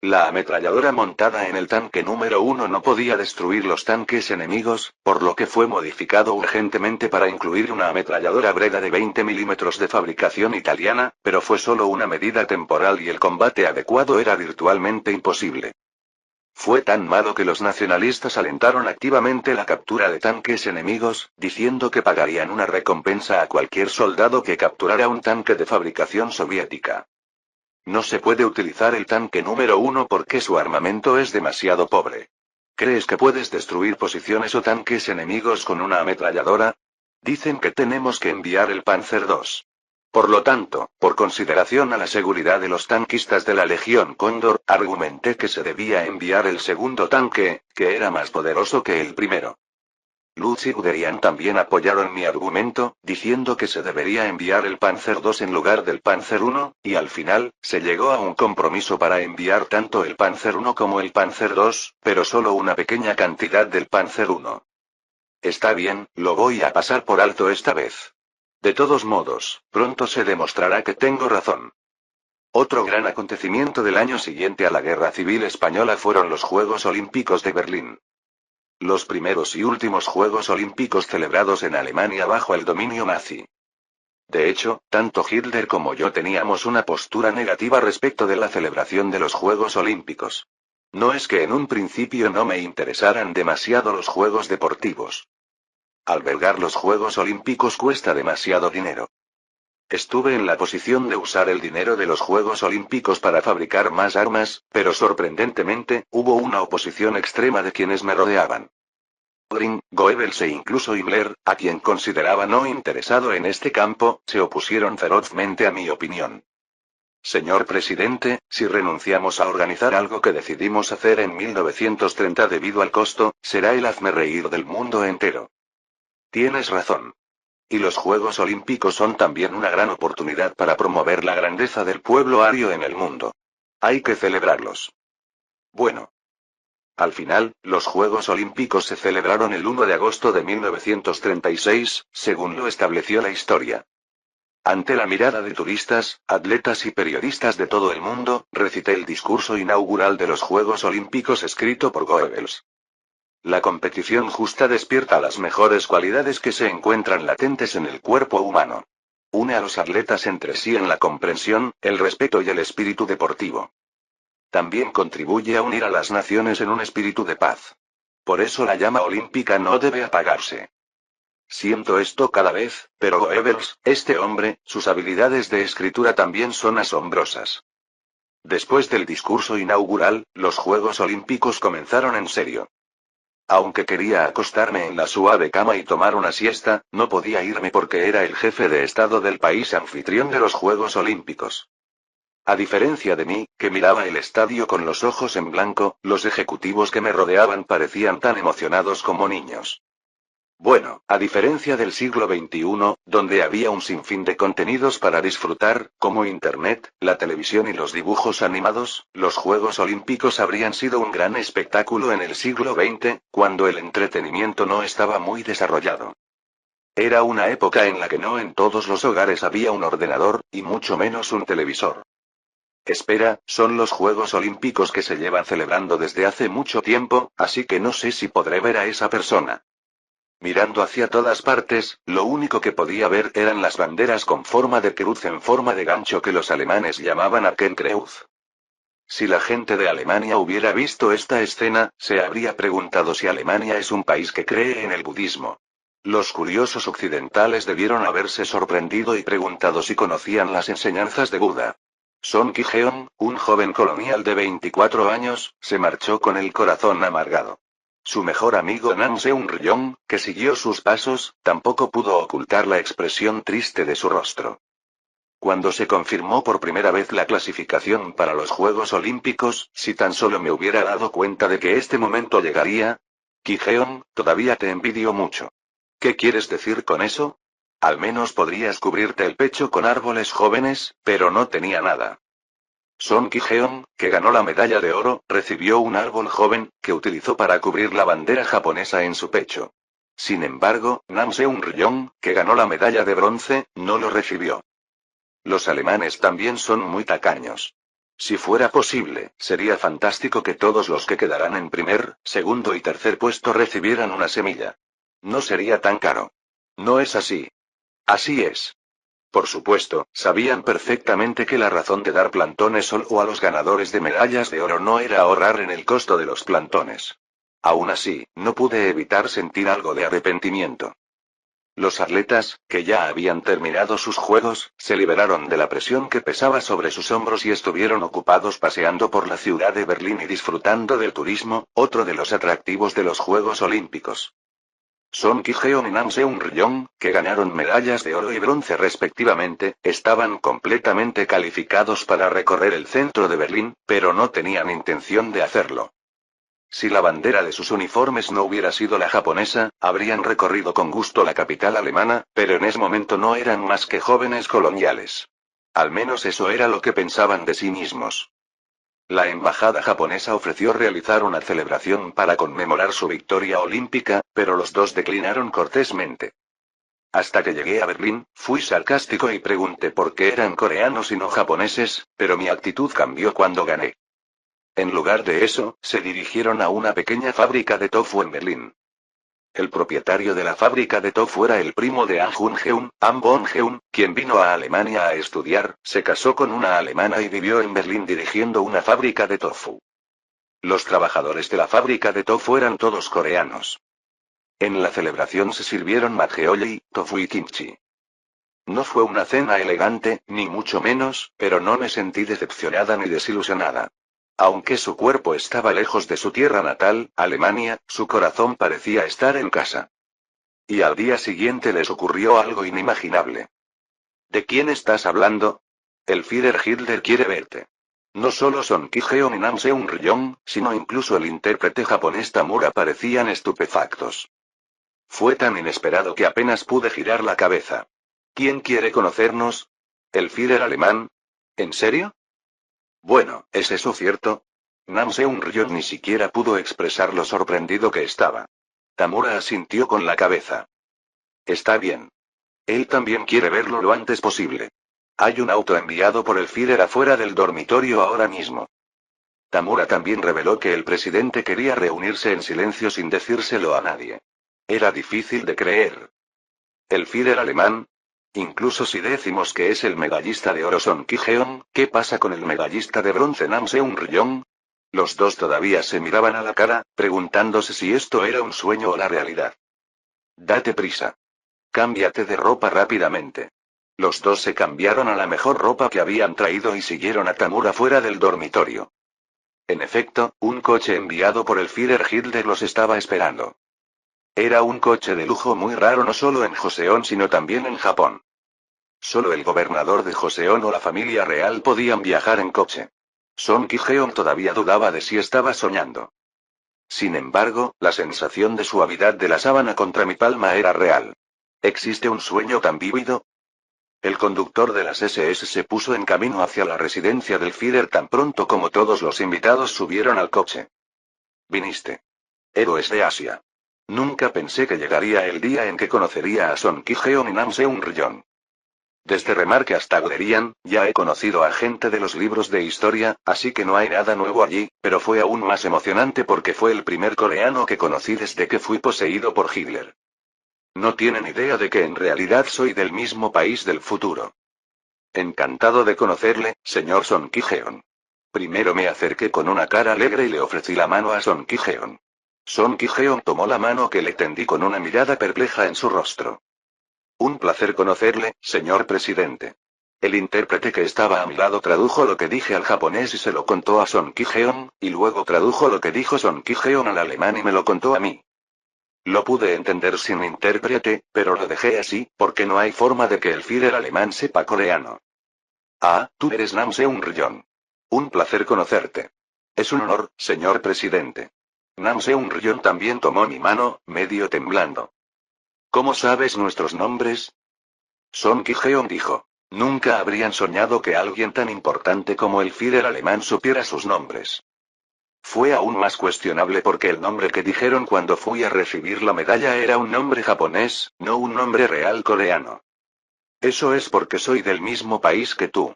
La ametralladora montada en el tanque número 1 no podía destruir los tanques enemigos, por lo que fue modificado urgentemente para incluir una ametralladora Breda de 20 milímetros de fabricación italiana, pero fue solo una medida temporal y el combate adecuado era virtualmente imposible. Fue tan malo que los nacionalistas alentaron activamente la captura de tanques enemigos, diciendo que pagarían una recompensa a cualquier soldado que capturara un tanque de fabricación soviética. No se puede utilizar el tanque número 1 porque su armamento es demasiado pobre. ¿Crees que puedes destruir posiciones o tanques enemigos con una ametralladora? Dicen que tenemos que enviar el Panzer II. Por lo tanto, por consideración a la seguridad de los tanquistas de la Legión Cóndor, argumenté que se debía enviar el segundo tanque, que era más poderoso que el primero. Lutz y Guderian también apoyaron mi argumento, diciendo que se debería enviar el Panzer II en lugar del Panzer I, y al final, se llegó a un compromiso para enviar tanto el Panzer I como el Panzer II, pero solo una pequeña cantidad del Panzer I. Está bien, lo voy a pasar por alto esta vez. De todos modos, pronto se demostrará que tengo razón. Otro gran acontecimiento del año siguiente a la Guerra Civil Española fueron los Juegos Olímpicos de Berlín. Los primeros y últimos Juegos Olímpicos celebrados en Alemania bajo el dominio nazi. De hecho, tanto Hitler como yo teníamos una postura negativa respecto de la celebración de los Juegos Olímpicos. No es que en un principio no me interesaran demasiado los Juegos deportivos. Albergar los Juegos Olímpicos cuesta demasiado dinero. Estuve en la posición de usar el dinero de los Juegos Olímpicos para fabricar más armas, pero sorprendentemente, hubo una oposición extrema de quienes me rodeaban. Göring, Goebbels e incluso Himmler, a quien consideraba no interesado en este campo, se opusieron ferozmente a mi opinión. Señor presidente, si renunciamos a organizar algo que decidimos hacer en 1930 debido al costo, será el hazmerreír del mundo entero. Tienes razón. Y los Juegos Olímpicos son también una gran oportunidad para promover la grandeza del pueblo ario en el mundo. Hay que celebrarlos. Bueno. Al final, los Juegos Olímpicos se celebraron el 1 de agosto de 1936, según lo estableció la historia. Ante la mirada de turistas, atletas y periodistas de todo el mundo, recité el discurso inaugural de los Juegos Olímpicos escrito por Goebbels. La competición justa despierta las mejores cualidades que se encuentran latentes en el cuerpo humano. Une a los atletas entre sí en la comprensión, el respeto y el espíritu deportivo. También contribuye a unir a las naciones en un espíritu de paz. Por eso la llama olímpica no debe apagarse. Siento esto cada vez, pero Goebbels, este hombre, sus habilidades de escritura también son asombrosas. Después del discurso inaugural, los Juegos Olímpicos comenzaron en serio. Aunque quería acostarme en la suave cama y tomar una siesta, no podía irme porque era el jefe de Estado del país anfitrión de los Juegos Olímpicos. A diferencia de mí, que miraba el estadio con los ojos en blanco, los ejecutivos que me rodeaban parecían tan emocionados como niños. Bueno, a diferencia del siglo XXI, donde había un sinfín de contenidos para disfrutar, como Internet, la televisión y los dibujos animados, los Juegos Olímpicos habrían sido un gran espectáculo en el siglo XX, cuando el entretenimiento no estaba muy desarrollado. Era una época en la que no en todos los hogares había un ordenador, y mucho menos un televisor. Espera, son los Juegos Olímpicos que se llevan celebrando desde hace mucho tiempo, así que no sé si podré ver a esa persona. Mirando hacia todas partes, lo único que podía ver eran las banderas con forma de cruz en forma de gancho que los alemanes llamaban Hakenkreuz. Si la gente de Alemania hubiera visto esta escena, se habría preguntado si Alemania es un país que cree en el budismo. Los curiosos occidentales debieron haberse sorprendido y preguntado si conocían las enseñanzas de Buda. Son Ki-geon, un joven colonial de 24 años, se marchó con el corazón amargado. Su mejor amigo Nam Seung-ryong, que siguió sus pasos, tampoco pudo ocultar la expresión triste de su rostro. Cuando se confirmó por primera vez la clasificación para los Juegos Olímpicos, si tan solo me hubiera dado cuenta de que este momento llegaría. Ki-geon, todavía te envidio mucho. ¿Qué quieres decir con eso? Al menos podrías cubrirte el pecho con árboles jóvenes, pero no tenía nada. Son Ki-geon, que ganó la medalla de oro, recibió un árbol joven, que utilizó para cubrir la bandera japonesa en su pecho. Sin embargo, Nam Seung-ryong, que ganó la medalla de bronce, no lo recibió. Los alemanes también son muy tacaños. Si fuera posible, sería fantástico que todos los que quedaran en primer, segundo y tercer puesto recibieran una semilla. No sería tan caro. No es así. Así es. Por supuesto, sabían perfectamente que la razón de dar plantones solo a los ganadores de medallas de oro no era ahorrar en el costo de los plantones. Aún así, no pude evitar sentir algo de arrepentimiento. Los atletas, que ya habían terminado sus juegos, se liberaron de la presión que pesaba sobre sus hombros y estuvieron ocupados paseando por la ciudad de Berlín y disfrutando del turismo, otro de los atractivos de los Juegos Olímpicos. Son Ki-heon y Nam Seung-ryong, que ganaron medallas de oro y bronce respectivamente, estaban completamente calificados para recorrer el centro de Berlín, pero no tenían intención de hacerlo. Si la bandera de sus uniformes no hubiera sido la japonesa, habrían recorrido con gusto la capital alemana, pero en ese momento no eran más que jóvenes coloniales. Al menos eso era lo que pensaban de sí mismos. La embajada japonesa ofreció realizar una celebración para conmemorar su victoria olímpica, pero los dos declinaron cortésmente. Hasta que llegué a Berlín, fui sarcástico y pregunté por qué eran coreanos y no japoneses, pero mi actitud cambió cuando gané. En lugar de eso, se dirigieron a una pequeña fábrica de tofu en Berlín. El propietario de la fábrica de tofu era el primo de Ahn Jun-geun, Ahn Bon-geun, quien vino a Alemania a estudiar, se casó con una alemana y vivió en Berlín dirigiendo una fábrica de tofu. Los trabajadores de la fábrica de tofu eran todos coreanos. En la celebración se sirvieron makgeolli, tofu y kimchi. No fue una cena elegante, ni mucho menos, pero no me sentí decepcionada ni desilusionada. Aunque su cuerpo estaba lejos de su tierra natal, Alemania, su corazón parecía estar en casa. Y al día siguiente les ocurrió algo inimaginable. ¿De quién estás hablando? El Führer Hitler quiere verte. No solo Son Ki-heon y Nam Seung-ryong, sino incluso el intérprete japonés Tamura parecían estupefactos. Fue tan inesperado que apenas pude girar la cabeza. ¿Quién quiere conocernos? ¿El Führer alemán? ¿En serio? Bueno, ¿es eso cierto? Nam Seung-ryong ni siquiera pudo expresar lo sorprendido que estaba. Tamura asintió con la cabeza. Está bien. Él también quiere verlo lo antes posible. Hay un auto enviado por el Führer afuera del dormitorio ahora mismo. Tamura también reveló que el presidente quería reunirse en silencio sin decírselo a nadie. Era difícil de creer. ¿El Führer alemán? Incluso si decimos que es el medallista de oro Son Ki-heon, ¿qué pasa con el medallista de bronce Nam Seung-ryong? Los dos todavía se miraban a la cara, preguntándose si esto era un sueño o la realidad. Date prisa. Cámbiate de ropa rápidamente. Los dos se cambiaron a la mejor ropa que habían traído y siguieron a Tamura fuera del dormitorio. En efecto, un coche enviado por el Führer Hitler los estaba esperando. Era un coche de lujo muy raro no solo en Joseon sino también en Japón. Solo el gobernador de Joseon o la familia real podían viajar en coche. Son Ki-heon todavía dudaba de si estaba soñando. Sin embargo, la sensación de suavidad de la sábana contra mi palma era real. ¿Existe un sueño tan vívido? El conductor de las SS se puso en camino hacia la residencia del Führer tan pronto como todos los invitados subieron al coche. Viniste. Héroes de Asia. Nunca pensé que llegaría el día en que conocería a Son Ki-heon y Nam Seung-ryong. Desde Remarque hasta Glerian, ya he conocido a gente de los libros de historia, así que no hay nada nuevo allí, pero fue aún más emocionante porque fue el primer coreano que conocí desde que fui poseído por Hitler. No tienen idea de que en realidad soy del mismo país del futuro. Encantado de conocerle, señor Son Ki-heon. Primero me acerqué con una cara alegre y le ofrecí la mano a Son Ki-heon. Son Ki-heon tomó la mano que le tendí con una mirada perpleja en su rostro. Un placer conocerle, señor presidente. El intérprete que estaba a mi lado tradujo lo que dije al japonés y se lo contó a Son Ki-heon, y luego tradujo lo que dijo Son Ki-heon al alemán y me lo contó a mí. Lo pude entender sin intérprete, pero lo dejé así, porque no hay forma de que el Führer alemán sepa coreano. Ah, tú eres Nam Seung-ryong. Un placer conocerte. Es un honor, señor presidente. Nam Seung-ryong también tomó mi mano, medio temblando. ¿Cómo sabes nuestros nombres? Son Ki-heon dijo. Nunca habrían soñado que alguien tan importante como el Führer alemán supiera sus nombres. Fue aún más cuestionable porque el nombre que dijeron cuando fui a recibir la medalla era un nombre japonés, no un nombre real coreano. Eso es porque soy del mismo país que tú.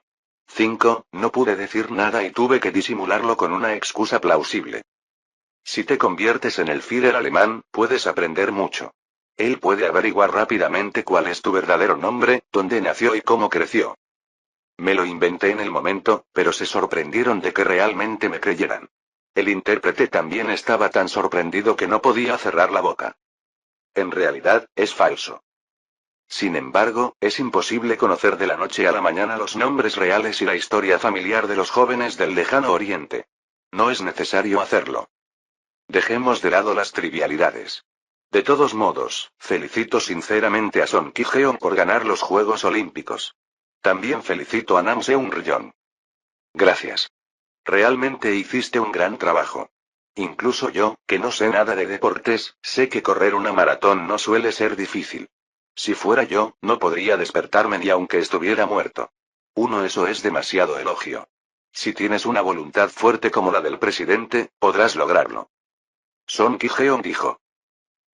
5. No pude decir nada y tuve que disimularlo con una excusa plausible. Si te conviertes en el Führer alemán, puedes aprender mucho. Él puede averiguar rápidamente cuál es tu verdadero nombre, dónde nació y cómo creció. Me lo inventé en el momento, pero se sorprendieron de que realmente me creyeran. El intérprete también estaba tan sorprendido que no podía cerrar la boca. En realidad, es falso. Sin embargo, es imposible conocer de la noche a la mañana los nombres reales y la historia familiar de los jóvenes del lejano oriente. No es necesario hacerlo. Dejemos de lado las trivialidades. De todos modos, felicito sinceramente a Son Ki-heon por ganar los Juegos Olímpicos. También felicito a Nam Seung-ryong. Gracias. Realmente hiciste un gran trabajo. Incluso yo, que no sé nada de deportes, sé que correr una maratón no suele ser difícil. Si fuera yo, no podría despertarme ni aunque estuviera muerto. Eso es demasiado elogio. Si tienes una voluntad fuerte como la del presidente, podrás lograrlo. Son Ki-heon dijo.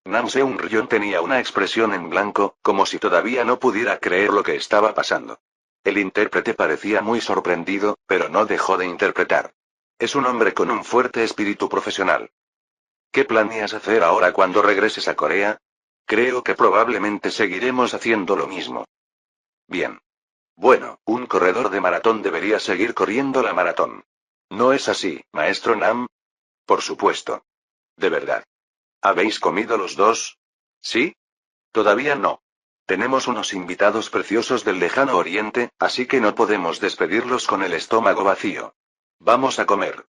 Nam Seung-ryong tenía una expresión en blanco, como si todavía no pudiera creer lo que estaba pasando. El intérprete parecía muy sorprendido, pero no dejó de interpretar. Es un hombre con un fuerte espíritu profesional. ¿Qué planeas hacer ahora cuando regreses a Corea? Creo que probablemente seguiremos haciendo lo mismo. Bien. Bueno, un corredor de maratón debería seguir corriendo la maratón. ¿No es así, maestro Nam? Por supuesto. De verdad. ¿Habéis comido los dos? ¿Sí? Todavía no. Tenemos unos invitados preciosos del lejano oriente, así que no podemos despedirlos con el estómago vacío. Vamos a comer.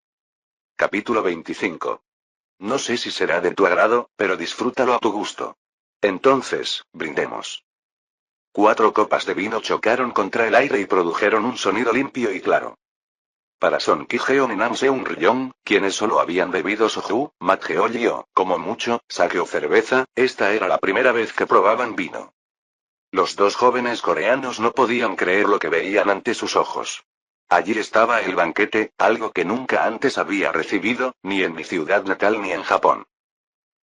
Capítulo 25. No sé si será de tu agrado, pero disfrútalo a tu gusto. Entonces, brindemos. 4 copas de vino chocaron contra el aire y produjeron un sonido limpio y claro. Para Son Ki-heon y Nam Seung-ryong, quienes solo habían bebido soju, matjeolli o, como mucho, sake o cerveza, esta era la primera vez que probaban vino. Los dos jóvenes coreanos no podían creer lo que veían ante sus ojos. Allí estaba el banquete, algo que nunca antes había recibido, ni en mi ciudad natal ni en Japón.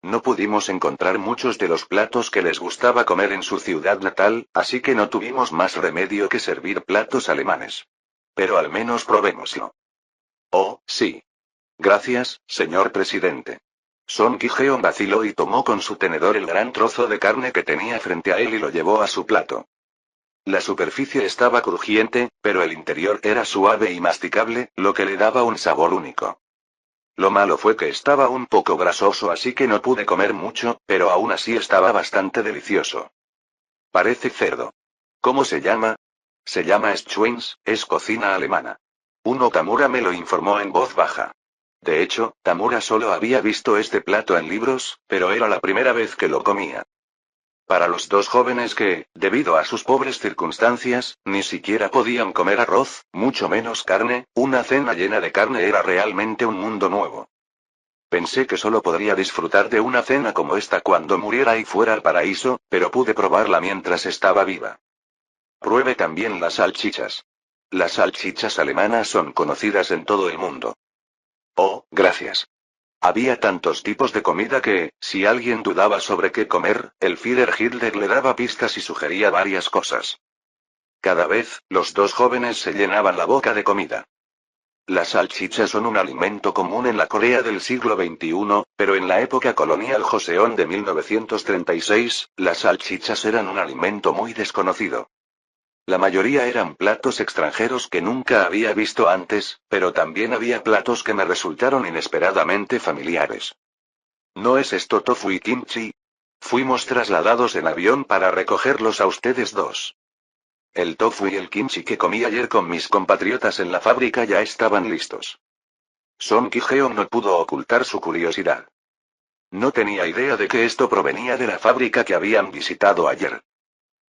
No pudimos encontrar muchos de los platos que les gustaba comer en su ciudad natal, así que no tuvimos más remedio que servir platos alemanes. Pero al menos probémoslo. Oh, sí. Gracias, señor presidente. Son Ki-heon vaciló y tomó con su tenedor el gran trozo de carne que tenía frente a él y lo llevó a su plato. La superficie estaba crujiente, pero el interior era suave y masticable, lo que le daba un sabor único. Lo malo fue que estaba un poco grasoso, así que no pude comer mucho, pero aún así estaba bastante delicioso. Parece cerdo. ¿Cómo se llama? Se llama Schweins, es cocina alemana. Tamura me lo informó en voz baja. De hecho, Tamura solo había visto este plato en libros, pero era la primera vez que lo comía. Para los dos jóvenes que, debido a sus pobres circunstancias, ni siquiera podían comer arroz, mucho menos carne, una cena llena de carne era realmente un mundo nuevo. Pensé que solo podría disfrutar de una cena como esta cuando muriera y fuera al paraíso, pero pude probarla mientras estaba viva. Pruebe también las salchichas. Las salchichas alemanas son conocidas en todo el mundo. Oh, gracias. Había tantos tipos de comida que, si alguien dudaba sobre qué comer, el Führer Hitler le daba pistas y sugería varias cosas. Cada vez, los dos jóvenes se llenaban la boca de comida. Las salchichas son un alimento común en la Corea del siglo XXI, pero en la época colonial Joseon de 1936, las salchichas eran un alimento muy desconocido. La mayoría eran platos extranjeros que nunca había visto antes, pero también había platos que me resultaron inesperadamente familiares. ¿No es esto tofu y kimchi? Fuimos trasladados en avión para recogerlos a ustedes dos. El tofu y el kimchi que comí ayer con mis compatriotas en la fábrica ya estaban listos. Son Ki-heon no pudo ocultar su curiosidad. No tenía idea de que esto provenía de la fábrica que habían visitado ayer.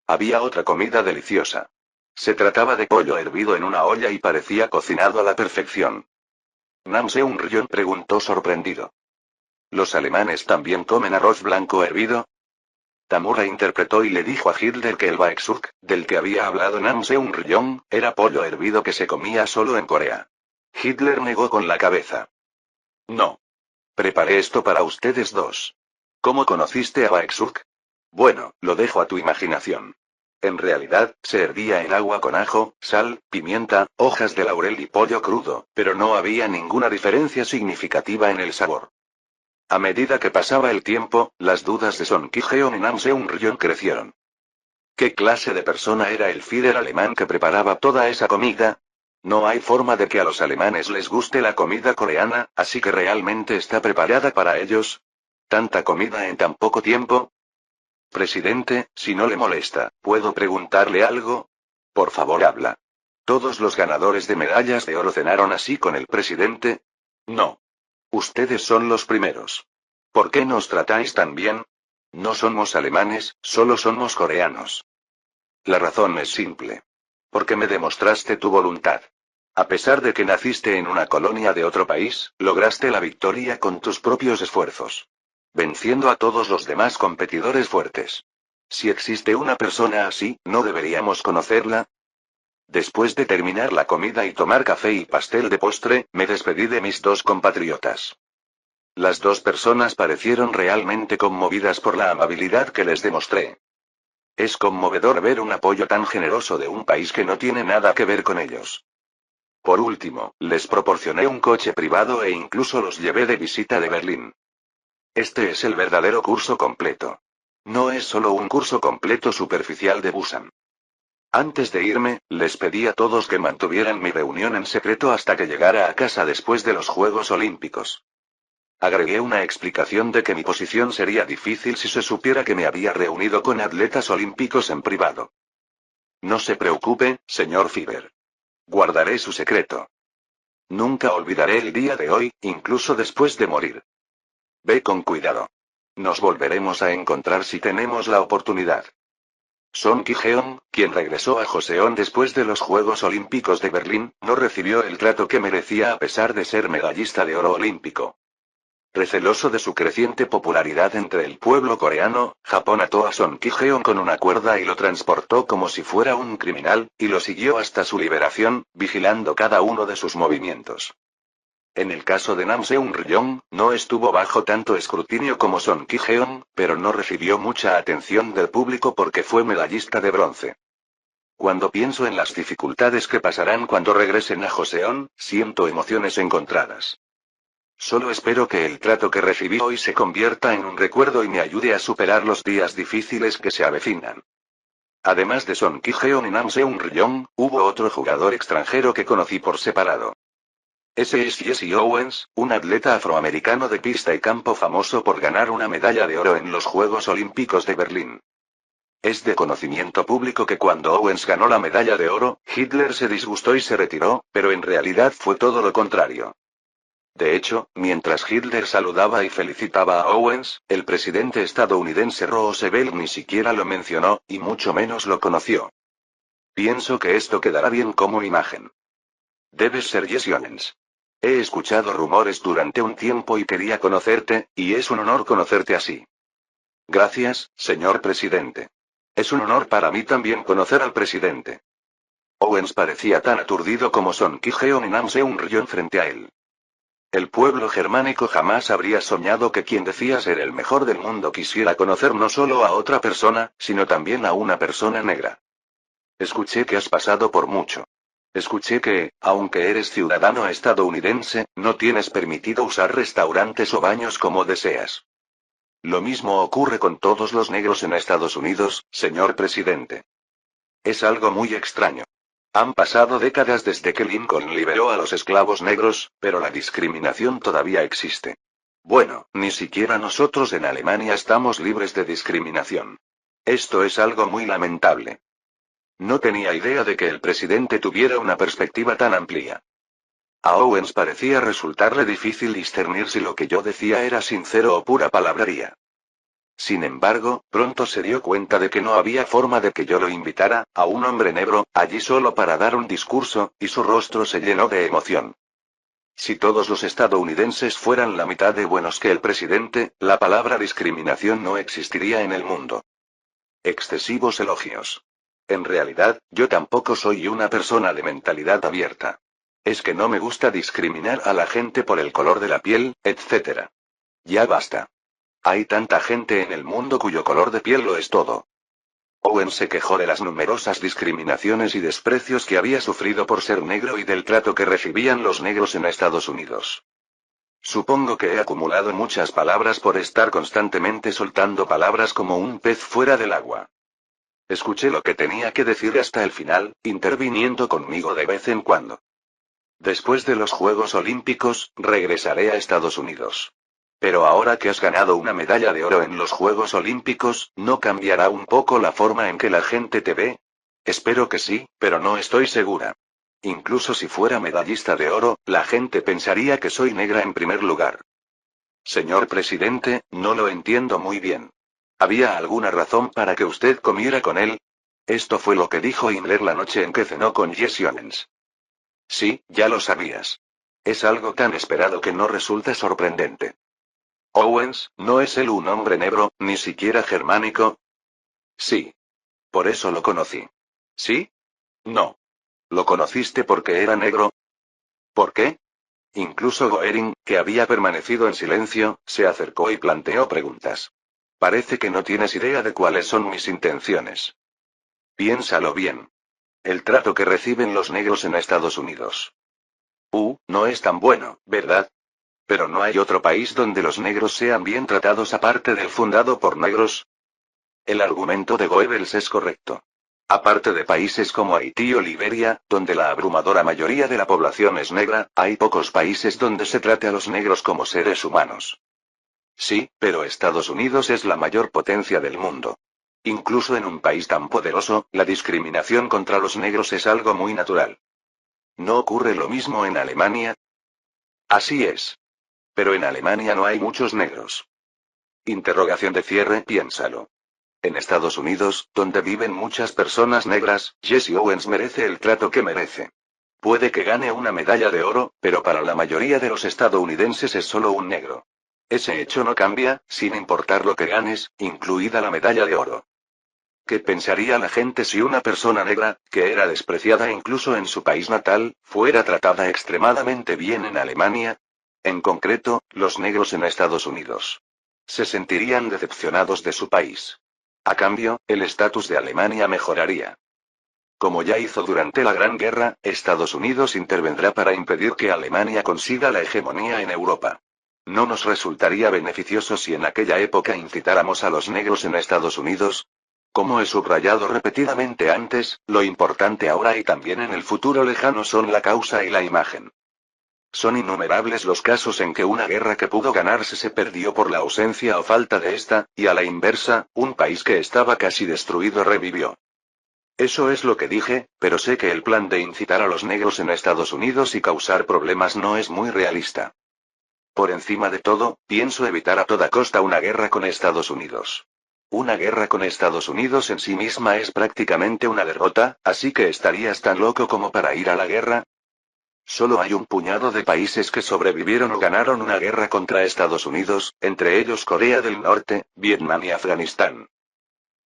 Había otra comida deliciosa. Se trataba de pollo hervido en una olla y parecía cocinado a la perfección. Nam Seung-ryong preguntó sorprendido. ¿Los alemanes también comen arroz blanco hervido? Tamura interpretó y le dijo a Hitler que el baeksuk, del que había hablado Nam Seung-ryong, era pollo hervido que se comía solo en Corea. Hitler negó con la cabeza. No. Preparé esto para ustedes dos. ¿Cómo conociste a baeksuk? Bueno, lo dejo a tu imaginación. En realidad, se hervía en agua con ajo, sal, pimienta, hojas de laurel y pollo crudo, pero no había ninguna diferencia significativa en el sabor. A medida que pasaba el tiempo, las dudas de Son Ki-heon y Nam Seung-ryong crecieron. ¿Qué clase de persona era el Führer alemán que preparaba toda esa comida? No hay forma de que a los alemanes les guste la comida coreana, así que realmente está preparada para ellos. ¿Tanta comida en tan poco tiempo? Presidente, si no le molesta, ¿puedo preguntarle algo? Por favor, habla. ¿Todos los ganadores de medallas de oro cenaron así con el presidente? No. Ustedes son los primeros. ¿Por qué nos tratáis tan bien? No somos alemanes, solo somos coreanos. La razón es simple. Porque me demostraste tu voluntad. A pesar de que naciste en una colonia de otro país, lograste la victoria con tus propios esfuerzos. Venciendo a todos los demás competidores fuertes. Si existe una persona así, ¿no deberíamos conocerla? Después de terminar la comida y tomar café y pastel de postre, me despedí de mis dos compatriotas. Las dos personas parecieron realmente conmovidas por la amabilidad que les demostré. Es conmovedor ver un apoyo tan generoso de un país que no tiene nada que ver con ellos. Por último, les proporcioné un coche privado e incluso los llevé de visita de Berlín. Este es el verdadero curso completo. No es solo un curso completo superficial de Busan. Antes de irme, les pedí a todos que mantuvieran mi reunión en secreto hasta que llegara a casa después de los Juegos Olímpicos. Agregué una explicación de que mi posición sería difícil si se supiera que me había reunido con atletas olímpicos en privado. No se preocupe, señor Fiber. Guardaré su secreto. Nunca olvidaré el día de hoy, incluso después de morir. Ve con cuidado. Nos volveremos a encontrar si tenemos la oportunidad. Son Ki-heon, quien regresó a Joseon después de los Juegos Olímpicos de Berlín, no recibió el trato que merecía a pesar de ser medallista de oro olímpico. Receloso de su creciente popularidad entre el pueblo coreano, Japón ató a Son Ki-heon con una cuerda y lo transportó como si fuera un criminal, y lo siguió hasta su liberación, vigilando cada uno de sus movimientos. En el caso de Nam Seung-ryong, no estuvo bajo tanto escrutinio como Son Ki-heon, pero no recibió mucha atención del público porque fue medallista de bronce. Cuando pienso en las dificultades que pasarán cuando regresen a Joseon, siento emociones encontradas. Solo espero que el trato que recibí hoy se convierta en un recuerdo y me ayude a superar los días difíciles que se avecinan. Además de Son Ki-heon y Nam Seung-ryong, hubo otro jugador extranjero que conocí por separado. Ese es Jesse Owens, un atleta afroamericano de pista y campo famoso por ganar una medalla de oro en los Juegos Olímpicos de Berlín. Es de conocimiento público que cuando Owens ganó la medalla de oro, Hitler se disgustó y se retiró, pero en realidad fue todo lo contrario. De hecho, mientras Hitler saludaba y felicitaba a Owens, el presidente estadounidense Roosevelt ni siquiera lo mencionó, y mucho menos lo conoció. Pienso que esto quedará bien como imagen. Debes ser Jesse Owens. He escuchado rumores durante un tiempo y quería conocerte, y es un honor conocerte así. Gracias, señor presidente. Es un honor para mí también conocer al presidente. Owens parecía tan aturdido como Son Ki-heon y Nam Seung-ryong frente a él. El pueblo germánico jamás habría soñado que quien decía ser el mejor del mundo quisiera conocer no solo a otra persona, sino también a una persona negra. Escuché que has pasado por mucho. Escuché que, aunque eres ciudadano estadounidense, no tienes permitido usar restaurantes o baños como deseas. Lo mismo ocurre con todos los negros en Estados Unidos, señor presidente. Es algo muy extraño. Han pasado décadas desde que Lincoln liberó a los esclavos negros, pero la discriminación todavía existe. Bueno, ni siquiera nosotros en Alemania estamos libres de discriminación. Esto es algo muy lamentable. No tenía idea de que el presidente tuviera una perspectiva tan amplia. A Owens parecía resultarle difícil discernir si lo que yo decía era sincero o pura palabrería. Sin embargo, pronto se dio cuenta de que no había forma de que yo lo invitara, a un hombre negro, allí solo para dar un discurso, y su rostro se llenó de emoción. Si todos los estadounidenses fueran la mitad de buenos que el presidente, la palabra discriminación no existiría en el mundo. Excesivos elogios. En realidad, yo tampoco soy una persona de mentalidad abierta. Es que no me gusta discriminar a la gente por el color de la piel, etc. Ya basta. Hay tanta gente en el mundo cuyo color de piel lo es todo. Owen se quejó de las numerosas discriminaciones y desprecios que había sufrido por ser negro y del trato que recibían los negros en Estados Unidos. Supongo que he acumulado muchas palabras por estar constantemente soltando palabras como un pez fuera del agua. Escuché lo que tenía que decir hasta el final, interviniendo conmigo de vez en cuando. Después de los Juegos Olímpicos, regresaré a Estados Unidos. Pero ahora que has ganado una medalla de oro en los Juegos Olímpicos, ¿no cambiará un poco la forma en que la gente te ve? Espero que sí, pero no estoy segura. Incluso si fuera medallista de oro, la gente pensaría que soy negra en primer lugar. Señor presidente, no lo entiendo muy bien. ¿Había alguna razón para que usted comiera con él? Esto fue lo que dijo Himmler la noche en que cenó con Jesse Owens. Sí, ya lo sabías. Es algo tan esperado que no resulta sorprendente. Owens, ¿no es él un hombre negro, ni siquiera germánico? Sí. Por eso lo conocí. ¿Sí? No. ¿Lo conociste porque era negro? ¿Por qué? Incluso Goering, que había permanecido en silencio, se acercó y planteó preguntas. Parece que no tienes idea de cuáles son mis intenciones. Piénsalo bien. El trato que reciben los negros en Estados Unidos. No es tan bueno, ¿verdad? Pero no hay otro país donde los negros sean bien tratados aparte del fundado por negros. El argumento de Goebbels es correcto. Aparte de países como Haití o Liberia, donde la abrumadora mayoría de la población es negra, hay pocos países donde se trate a los negros como seres humanos. Sí, pero Estados Unidos es la mayor potencia del mundo. Incluso en un país tan poderoso, la discriminación contra los negros es algo muy natural. ¿No ocurre lo mismo en Alemania? Así es. Pero en Alemania no hay muchos negros. Interrogación de cierre, piénsalo. En Estados Unidos, donde viven muchas personas negras, Jesse Owens merece el trato que merece. Puede que gane una medalla de oro, pero para la mayoría de los estadounidenses es solo un negro. Ese hecho no cambia, sin importar lo que ganes, incluida la medalla de oro. ¿Qué pensaría la gente si una persona negra, que era despreciada incluso en su país natal, fuera tratada extremadamente bien en Alemania? En concreto, los negros en Estados Unidos. Se sentirían decepcionados de su país. A cambio, el estatus de Alemania mejoraría. Como ya hizo durante la Gran Guerra, Estados Unidos intervendrá para impedir que Alemania consiga la hegemonía en Europa. ¿No nos resultaría beneficioso si en aquella época incitáramos a los negros en Estados Unidos? Como he subrayado repetidamente antes, lo importante ahora y también en el futuro lejano son la causa y la imagen. Son innumerables los casos en que una guerra que pudo ganarse se perdió por la ausencia o falta de esta, y a la inversa, un país que estaba casi destruido revivió. Eso es lo que dije, pero sé que el plan de incitar a los negros en Estados Unidos y causar problemas no es muy realista. Por encima de todo, pienso evitar a toda costa una guerra con Estados Unidos. Una guerra con Estados Unidos en sí misma es prácticamente una derrota, así que ¿estarías tan loco como para ir a la guerra? Solo hay un puñado de países que sobrevivieron o ganaron una guerra contra Estados Unidos, entre ellos Corea del Norte, Vietnam y Afganistán.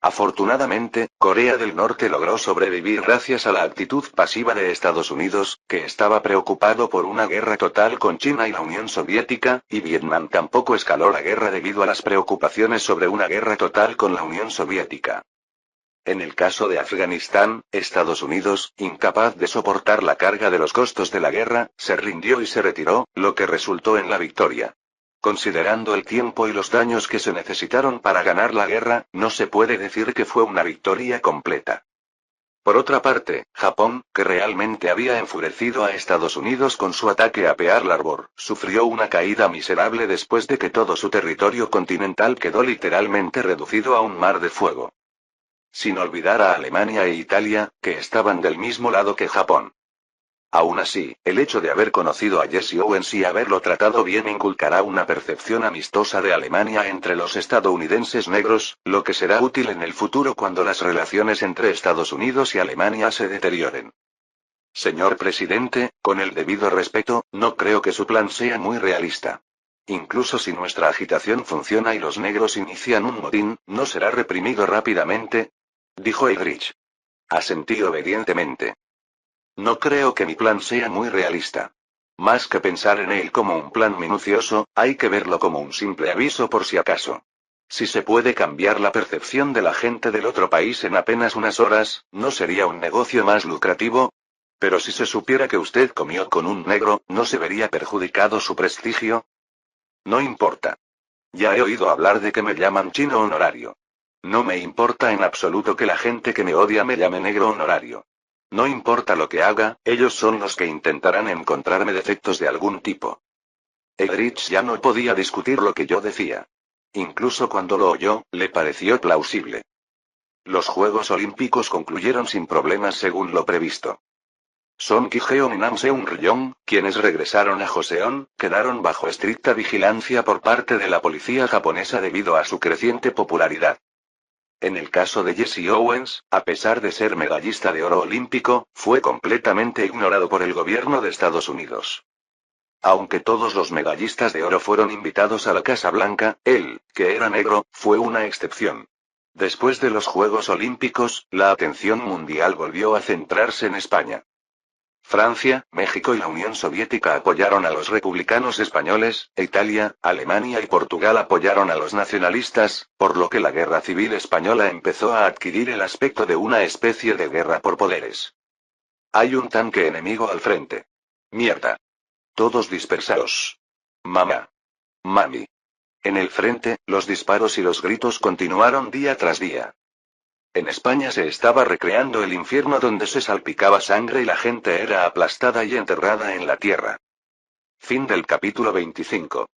Afortunadamente, Corea del Norte logró sobrevivir gracias a la actitud pasiva de Estados Unidos, que estaba preocupado por una guerra total con China y la Unión Soviética, y Vietnam tampoco escaló la guerra debido a las preocupaciones sobre una guerra total con la Unión Soviética. En el caso de Afganistán, Estados Unidos, incapaz de soportar la carga de los costos de la guerra, se rindió y se retiró, lo que resultó en la victoria. Considerando el tiempo y los daños que se necesitaron para ganar la guerra, no se puede decir que fue una victoria completa. Por otra parte, Japón, que realmente había enfurecido a Estados Unidos con su ataque a Pearl Harbor, sufrió una caída miserable después de que todo su territorio continental quedó literalmente reducido a un mar de fuego. Sin olvidar a Alemania e Italia, que estaban del mismo lado que Japón. Aún así, el hecho de haber conocido a Jesse Owens y haberlo tratado bien inculcará una percepción amistosa de Alemania entre los estadounidenses negros, lo que será útil en el futuro cuando las relaciones entre Estados Unidos y Alemania se deterioren. Señor presidente, con el debido respeto, no creo que su plan sea muy realista. Incluso si nuestra agitación funciona y los negros inician un motín, ¿no será reprimido rápidamente?, dijo Eldridge. Asentí obedientemente. No creo que mi plan sea muy realista. Más que pensar en él como un plan minucioso, hay que verlo como un simple aviso por si acaso. Si se puede cambiar la percepción de la gente del otro país en apenas unas horas, ¿no sería un negocio más lucrativo? Pero si se supiera que usted comió con un negro, ¿no se vería perjudicado su prestigio? No importa. Ya he oído hablar de que me llaman chino honorario. No me importa en absoluto que la gente que me odia me llame negro honorario. No importa lo que haga, ellos son los que intentarán encontrarme defectos de algún tipo. Eldridge ya no podía discutir lo que yo decía. Incluso cuando lo oyó, le pareció plausible. Los Juegos Olímpicos concluyeron sin problemas según lo previsto. Song Ki-jeon y Nam Seung-ryong, quienes regresaron a Joseon, quedaron bajo estricta vigilancia por parte de la policía japonesa debido a su creciente popularidad. En el caso de Jesse Owens, a pesar de ser medallista de oro olímpico, fue completamente ignorado por el gobierno de Estados Unidos. Aunque todos los medallistas de oro fueron invitados a la Casa Blanca, él, que era negro, fue una excepción. Después de los Juegos Olímpicos, la atención mundial volvió a centrarse en España. Francia, México y la Unión Soviética apoyaron a los republicanos españoles, e Italia, Alemania y Portugal apoyaron a los nacionalistas, por lo que la Guerra Civil Española empezó a adquirir el aspecto de una especie de guerra por poderes. Hay un tanque enemigo al frente. Mierda. Todos dispersados. Mamá. Mami. En el frente, los disparos y los gritos continuaron día tras día. En España se estaba recreando el infierno donde se salpicaba sangre y la gente era aplastada y enterrada en la tierra. Fin del capítulo 25.